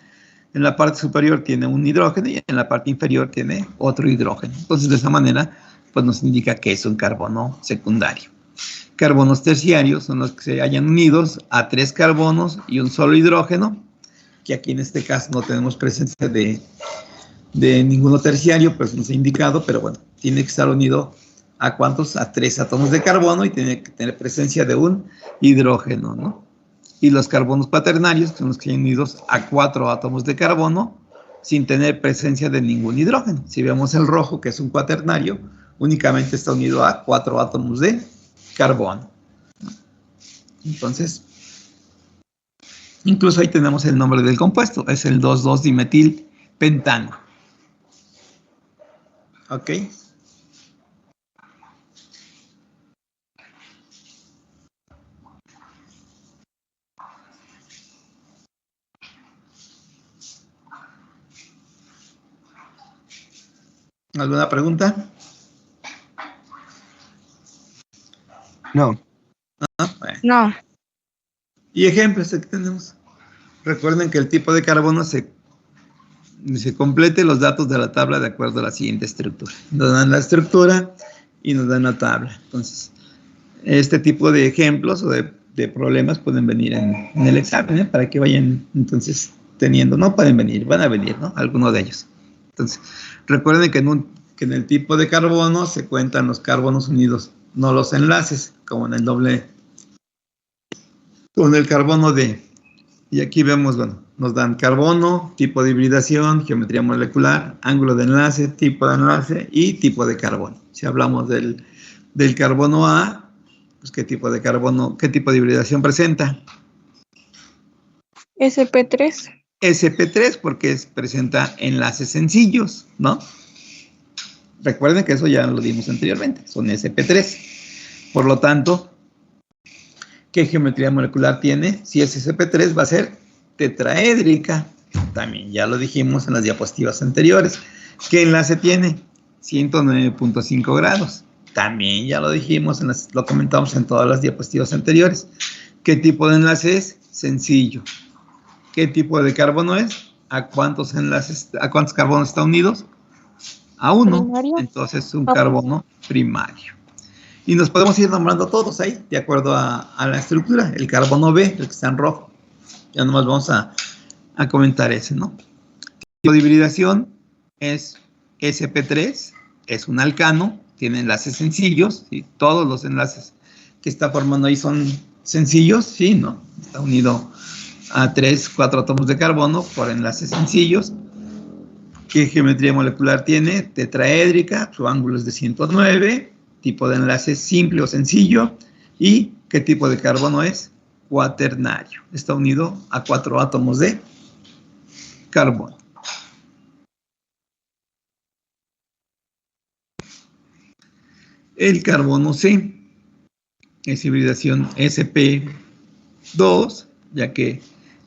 la parte superior tiene un hidrógeno y en la parte inferior tiene otro hidrógeno. Entonces, de esa manera, pues nos indica que es un carbono secundario. Carbonos terciarios son los que se hallan unidos a 3 carbonos y un solo hidrógeno, que aquí en este caso no tenemos presencia de ninguno terciario, pues no se ha indicado, pero bueno, tiene que estar unido a ¿cuántos? A 3 átomos de carbono y tiene que tener presencia de un hidrógeno, ¿no? Y los carbonos cuaternarios son los que están unidos a 4 átomos de carbono sin tener presencia de ningún hidrógeno. Si vemos el rojo, que es un cuaternario, únicamente está unido a 4 átomos de carbono. Entonces, incluso ahí tenemos el nombre del compuesto, es el 2,2-dimetilpentano. ¿Ok? ¿Alguna pregunta? No. Bueno. No. Y ejemplos aquí tenemos. Recuerden que el tipo de carbono se complete los datos de la tabla de acuerdo a la siguiente estructura. Nos dan la estructura y nos dan la tabla. Entonces, este tipo de ejemplos o de problemas pueden venir en el examen, ¿eh? Para que vayan entonces teniendo. No pueden venir, van a venir, ¿no? Algunos de ellos. Entonces, recuerden que en el tipo de carbono se cuentan los carbonos unidos, no los enlaces, como en el doble, con el carbono D. Y aquí vemos, bueno, nos dan carbono, tipo de hibridación, geometría molecular, ángulo de enlace, tipo de enlace y tipo de carbono. Si hablamos del carbono A, pues ¿qué tipo de carbono, qué tipo de hibridación presenta? SP3. SP3 porque presenta enlaces sencillos, ¿no? Recuerden que eso ya lo dimos anteriormente, son SP3. Por lo tanto, ¿qué geometría molecular tiene? Si es SP3 va a ser tetraédrica. También ya lo dijimos en las diapositivas anteriores. ¿Qué enlace tiene? 109.5 grados. También ya lo dijimos, lo comentamos en todas las diapositivas anteriores. ¿Qué tipo de enlace es? Sencillo. ¿Qué tipo de carbono es? ¿A cuántos carbonos está unidos? A 1. Primario. Entonces es un carbono primario. Y nos podemos ir nombrando todos ahí, de acuerdo a la estructura. El carbono B, el que está en rojo. Ya nomás vamos a comentar ese, ¿no? El tipo de hibridación es SP3, es un alcano, tiene enlaces sencillos, ¿sí? Todos los enlaces que está formando ahí son sencillos, ¿sí? ¿No? Está unido a 3, 4 átomos de carbono por enlaces sencillos. ¿Qué geometría molecular tiene? Tetraédrica, su ángulo es de 109, tipo de enlace simple o sencillo, y ¿qué tipo de carbono es? Cuaternario. Está unido a 4 átomos de carbono. El carbono C es hibridación sp2, ya que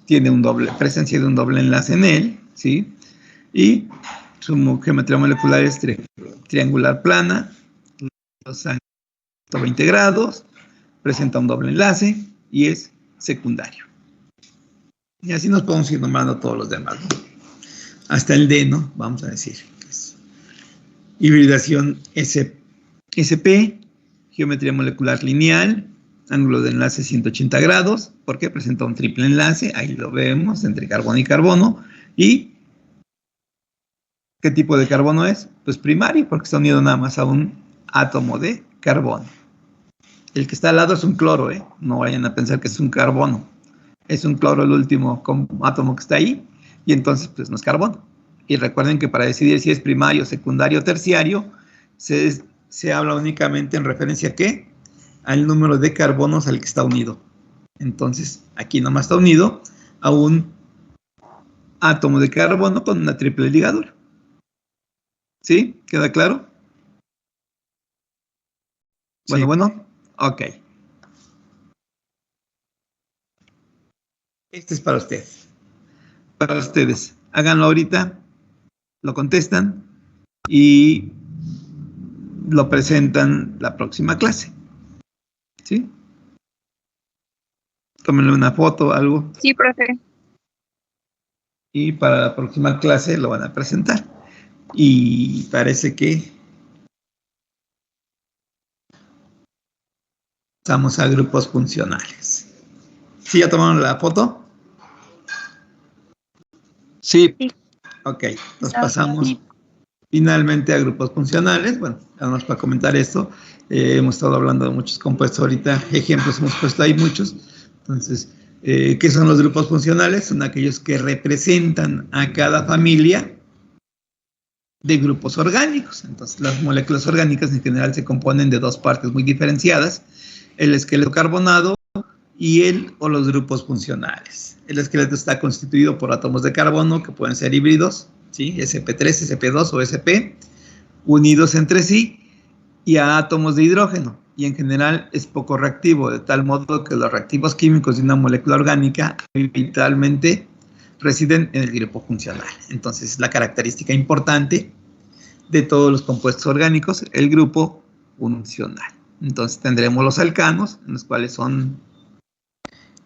tiene presencia de un doble enlace en él, ¿sí? Y su geometría molecular es triangular plana, los ángulos 120 grados, presenta un doble enlace y es secundario. Y así nos podemos ir nombrando todos los demás, ¿no? Hasta el D, ¿no? Vamos a decir. Hibridación SP, geometría molecular lineal, ángulo de enlace 180 grados, porque presenta un triple enlace, ahí lo vemos, entre carbono y carbono. ¿Y qué tipo de carbono es? Pues primario, porque está unido nada más a un átomo de carbono. El que está al lado es un cloro, ¿eh? No vayan a pensar que es un carbono. Es un cloro el último átomo que está ahí, y entonces pues no es carbono. Y recuerden que para decidir si es primario, secundario o terciario, se habla únicamente en referencia ¿a qué? Al número de carbonos al que está unido. Entonces, aquí nomás está unido a un átomo de carbono con una triple ligadura. ¿Sí? ¿Queda claro? Bueno, Sí. bueno. Ok. Este es para ustedes. Para ustedes. Háganlo ahorita. Lo contestan y lo presentan la próxima clase. ¿Sí? Tómenle una foto o algo. Sí, profe. Y para la próxima clase lo van a presentar. Y parece que pasamos a grupos funcionales. ¿Sí ya tomaron la foto? Sí. Ok, nos pasamos finalmente a grupos funcionales. Bueno, nada más para comentar esto. Hemos estado hablando de muchos compuestos ahorita. Ejemplos hemos puesto ahí muchos. Entonces, ¿qué son los grupos funcionales? Son aquellos que representan a cada familia de grupos orgánicos. Entonces, las moléculas orgánicas en general se componen de dos partes muy diferenciadas: el esqueleto carbonado y el o los grupos funcionales. El esqueleto está constituido por átomos de carbono que pueden ser híbridos, ¿sí? sp3, sp2 o sp, unidos entre sí, y a átomos de hidrógeno. Y en general es poco reactivo, de tal modo que los reactivos químicos de una molécula orgánica habitualmente residen en el grupo funcional. Entonces, es la característica importante de todos los compuestos orgánicos, el grupo funcional. Entonces, tendremos los alcanos, en los cuales son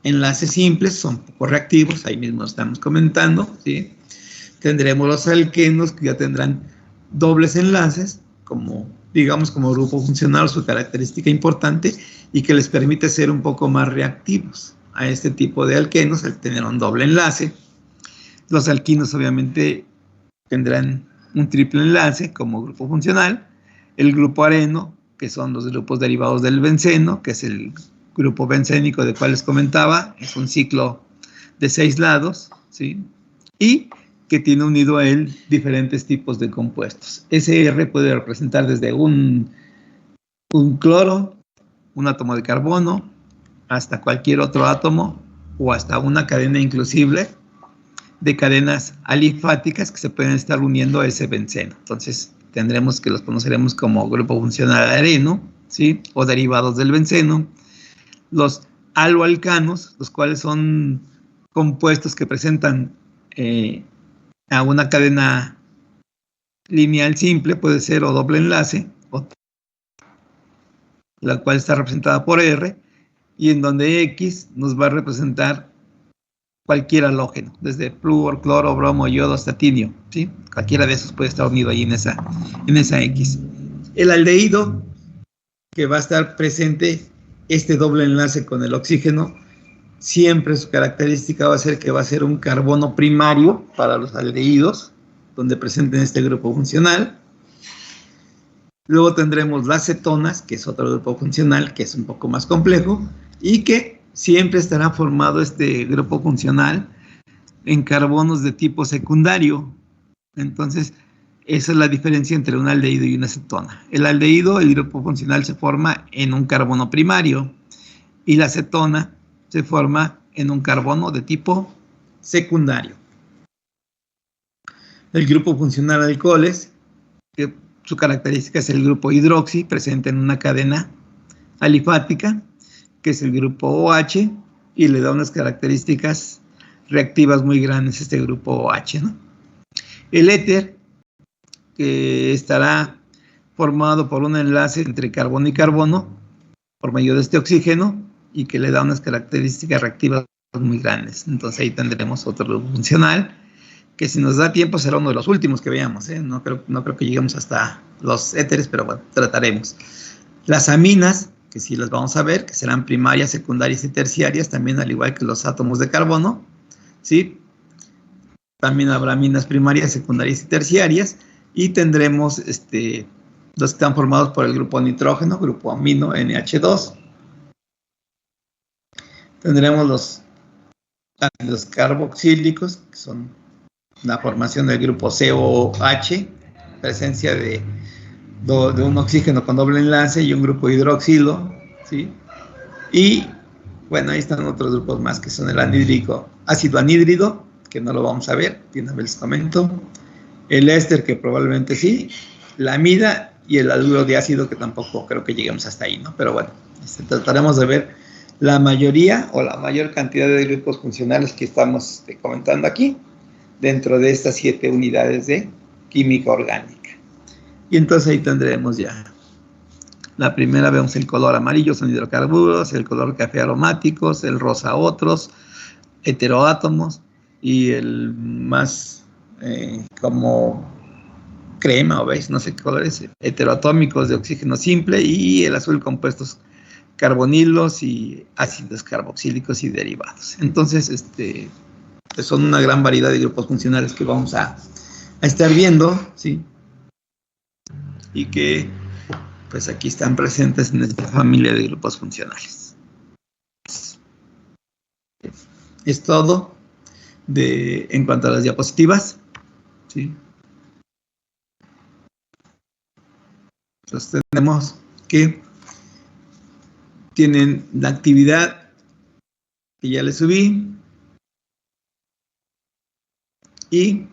enlaces simples, son poco reactivos, ahí mismo estamos comentando, ¿sí? Tendremos los alquenos, que ya tendrán dobles enlaces, como, digamos, como grupo funcional, su característica importante, y que les permite ser un poco más reactivos a este tipo de alquenos, al tener un doble enlace. Los alquinos, obviamente, tendrán un triple enlace como grupo funcional. El grupo areno, que son los grupos derivados del benceno, que es el grupo bencénico del cual les comentaba, es un ciclo de 6 lados, ¿sí? Y que tiene unido a él diferentes tipos de compuestos. SR puede representar desde un cloro, un átomo de carbono, hasta cualquier otro átomo, o hasta una cadena inclusive de cadenas alifáticas que se pueden estar uniendo a ese benceno. Entonces, tendremos que los conoceremos como grupo funcional areno, ¿sí? O derivados del benceno. Los aloalcanos, los cuales son compuestos que presentan a una cadena lineal simple, puede ser o doble enlace, la cual está representada por R, y en donde X nos va a representar cualquier halógeno, desde flúor, cloro, bromo, yodo hasta tinio, ¿sí? Cualquiera de esos puede estar unido ahí en esa X. El aldehído, que va a estar presente este doble enlace con el oxígeno, siempre su característica va a ser que va a ser un carbono primario para los aldehídos, donde presenten este grupo funcional. Luego tendremos las cetonas, que es otro grupo funcional, que es un poco más complejo, y que siempre estará formado este grupo funcional en carbonos de tipo secundario. Entonces, esa es la diferencia entre un aldehído y una cetona. El aldehído, el grupo funcional se forma en un carbono primario, y la cetona se forma en un carbono de tipo secundario. El grupo funcional alcoholes, que su característica es el grupo hidroxi presente en una cadena alifática, que es el grupo OH, y le da unas características reactivas muy grandes este grupo OH, ¿no? El éter, que estará formado por un enlace entre carbono y carbono por medio de este oxígeno y que le da unas características reactivas muy grandes. Entonces ahí tendremos otro grupo funcional que si nos da tiempo será uno de los últimos que veamos, ¿eh? No creo que lleguemos hasta los éteres, pero bueno, trataremos. Las aminas, que sí las vamos a ver, que serán primarias, secundarias y terciarias, también al igual que los átomos de carbono, ¿sí? También habrá aminas primarias, secundarias y terciarias, y tendremos los que están formados por el grupo nitrógeno, grupo amino NH2. Tendremos los ácidos carboxílicos, que son la formación del grupo COH, presencia de un oxígeno con doble enlace y un grupo hidroxilo, ¿sí? Y bueno, ahí están otros grupos más que son el anhídrico, ácido anhídrido, que no lo vamos a ver, de una vez les comento, el éster, que probablemente sí, la amida y el haluro de ácido, que tampoco creo que lleguemos hasta ahí, ¿no? Pero bueno, trataremos de ver la mayoría o la mayor cantidad de grupos funcionales que estamos comentando aquí, dentro de estas 7 unidades de química orgánica. Y entonces ahí tendremos ya. La primera vemos el color amarillo, son hidrocarburos, el color café aromáticos, el rosa otros, heteroátomos, y el más como crema o beige, no sé qué color es, heteroatómicos de oxígeno simple, y el azul compuestos carbonilos y ácidos carboxílicos y derivados. Entonces, son una gran variedad de grupos funcionales que vamos a estar viendo, ¿sí? Y que, pues aquí están presentes en esta familia de grupos funcionales. Es todo en cuanto a las diapositivas, ¿sí? Entonces tenemos que tienen la actividad que ya les subí y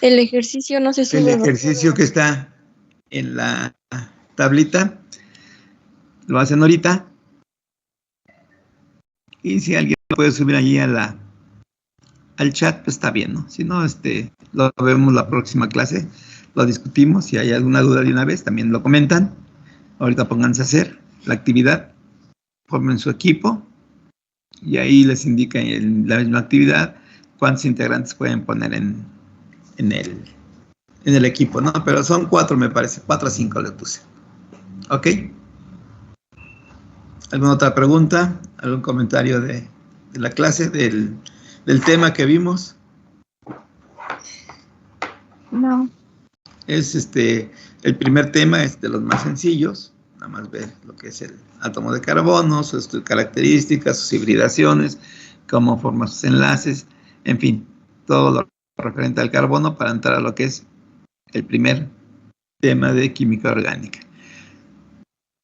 el ejercicio no se sube. El ejercicio que está en la tablita lo hacen ahorita, y si alguien lo puede subir allí al chat, pues está bien, ¿no? Si no, lo vemos la próxima clase, lo discutimos. Si hay alguna duda de una vez, también lo comentan. Ahorita pónganse a hacer la actividad, formen su equipo y ahí les indica en la misma actividad cuántos integrantes pueden poner en el equipo, ¿no? Pero son 4, me parece, 4 a 5 le puse. ¿Ok? ¿Alguna otra pregunta? ¿Algún comentario de la clase, del tema que vimos? No. Es el primer tema es de los más sencillos, nada más ver lo que es el átomo de carbono, sus características, sus hibridaciones, cómo forma sus enlaces, en fin, todo lo referente al carbono para entrar a lo que es el primer tema de química orgánica.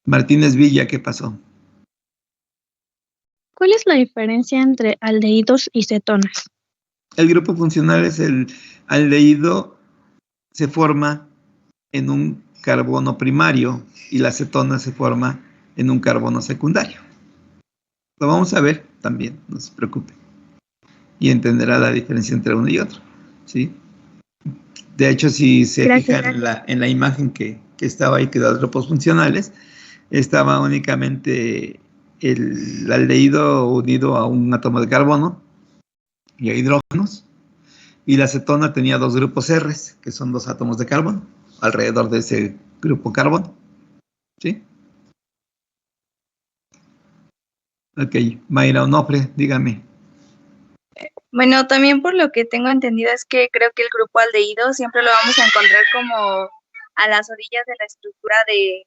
Martínez Villa, ¿qué pasó? ¿Cuál es la diferencia entre aldehídos y cetonas? El grupo funcional es el aldehído, se forma en un carbono primario y la cetona se forma en un carbono secundario. Lo vamos a ver también, no se preocupe. Y entenderá la diferencia entre uno y otro, ¿sí? De hecho, si se fijan en la imagen que estaba ahí, que de los grupos funcionales, estaba únicamente el aldehído unido a un átomo de carbono y a hidrógenos, y la cetona tenía 2 grupos R, que son 2 átomos de carbono, alrededor de ese grupo carbono, ¿sí? Ok, Mayra Onofre, dígame. Bueno, también por lo que tengo entendido es que creo que el grupo aldehído siempre lo vamos a encontrar como a las orillas de la estructura de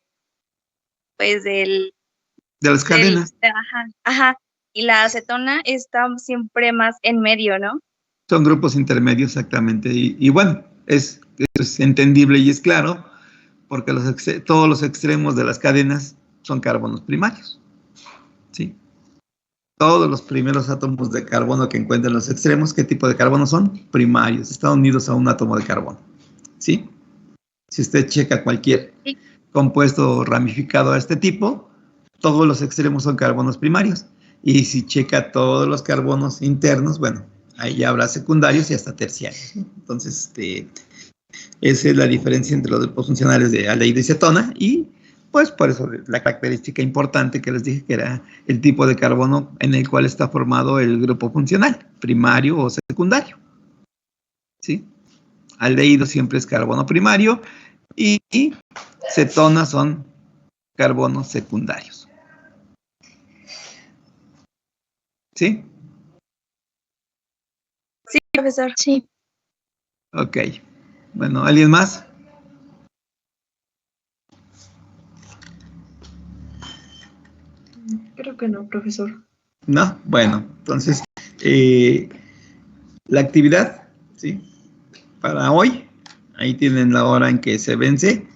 las cadenas. Ajá. Y la acetona está siempre más en medio, ¿no? Son grupos intermedios, exactamente. Y bueno, es entendible y es claro, porque todos los extremos de las cadenas son carbonos primarios, ¿sí? todos los primeros átomos de carbono que encuentran los extremos, ¿qué tipo de carbono son? Primarios, están unidos a un átomo de carbono, ¿sí? Si usted checa cualquier compuesto ramificado a este tipo, todos los extremos son carbonos primarios. Y si checa todos los carbonos internos, bueno, ahí ya habrá secundarios y hasta terciarios, ¿no? Entonces, esa es la diferencia entre los grupos funcionales de aldehído y cetona, y pues por eso la característica importante que les dije que era el tipo de carbono en el cual está formado el grupo funcional, primario o secundario, ¿sí? Aldehído siempre es carbono primario y cetonas son carbonos secundarios. ¿Sí? Sí, profesor. Sí. Ok. Bueno, ¿alguien más? Creo que no, profesor. ¿No? Bueno, entonces, la actividad, ¿sí? Para hoy, ahí tienen la hora en que se vence.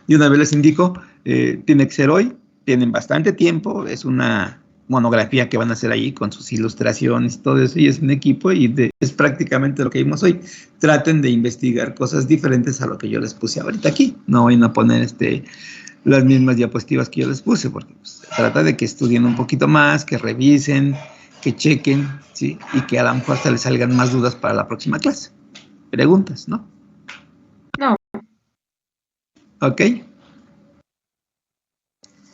Y una vez les indico, tiene que ser hoy, tienen bastante tiempo, es una monografía que van a hacer ahí con sus ilustraciones y todo eso, y es un equipo y es prácticamente lo que vimos hoy. Traten de investigar cosas diferentes a lo que yo les puse ahorita aquí, no vayan a poner las mismas diapositivas que yo les puse, porque pues, se trata de que estudien un poquito más, que revisen, que chequen, ¿sí? Y que a lo mejor hasta les salgan más dudas para la próxima clase. Preguntas, ¿no? No. ¿Ok?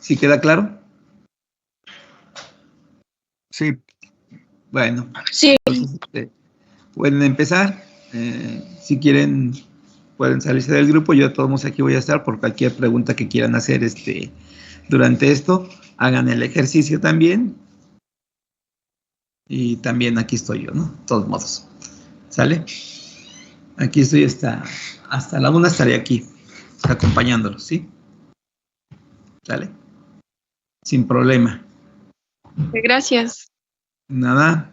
¿Sí queda claro? Sí. Bueno. Sí. Entonces, pueden empezar. Si quieren, pueden salirse del grupo. Yo de todos modos aquí voy a estar por cualquier pregunta que quieran hacer durante esto. Hagan el ejercicio también. Y también aquí estoy yo, ¿no? De todos modos. ¿Sale? Aquí estoy hasta la 1 estaré aquí, acompañándolos, ¿sí? ¿Sale? Sin problema. Gracias. Nada.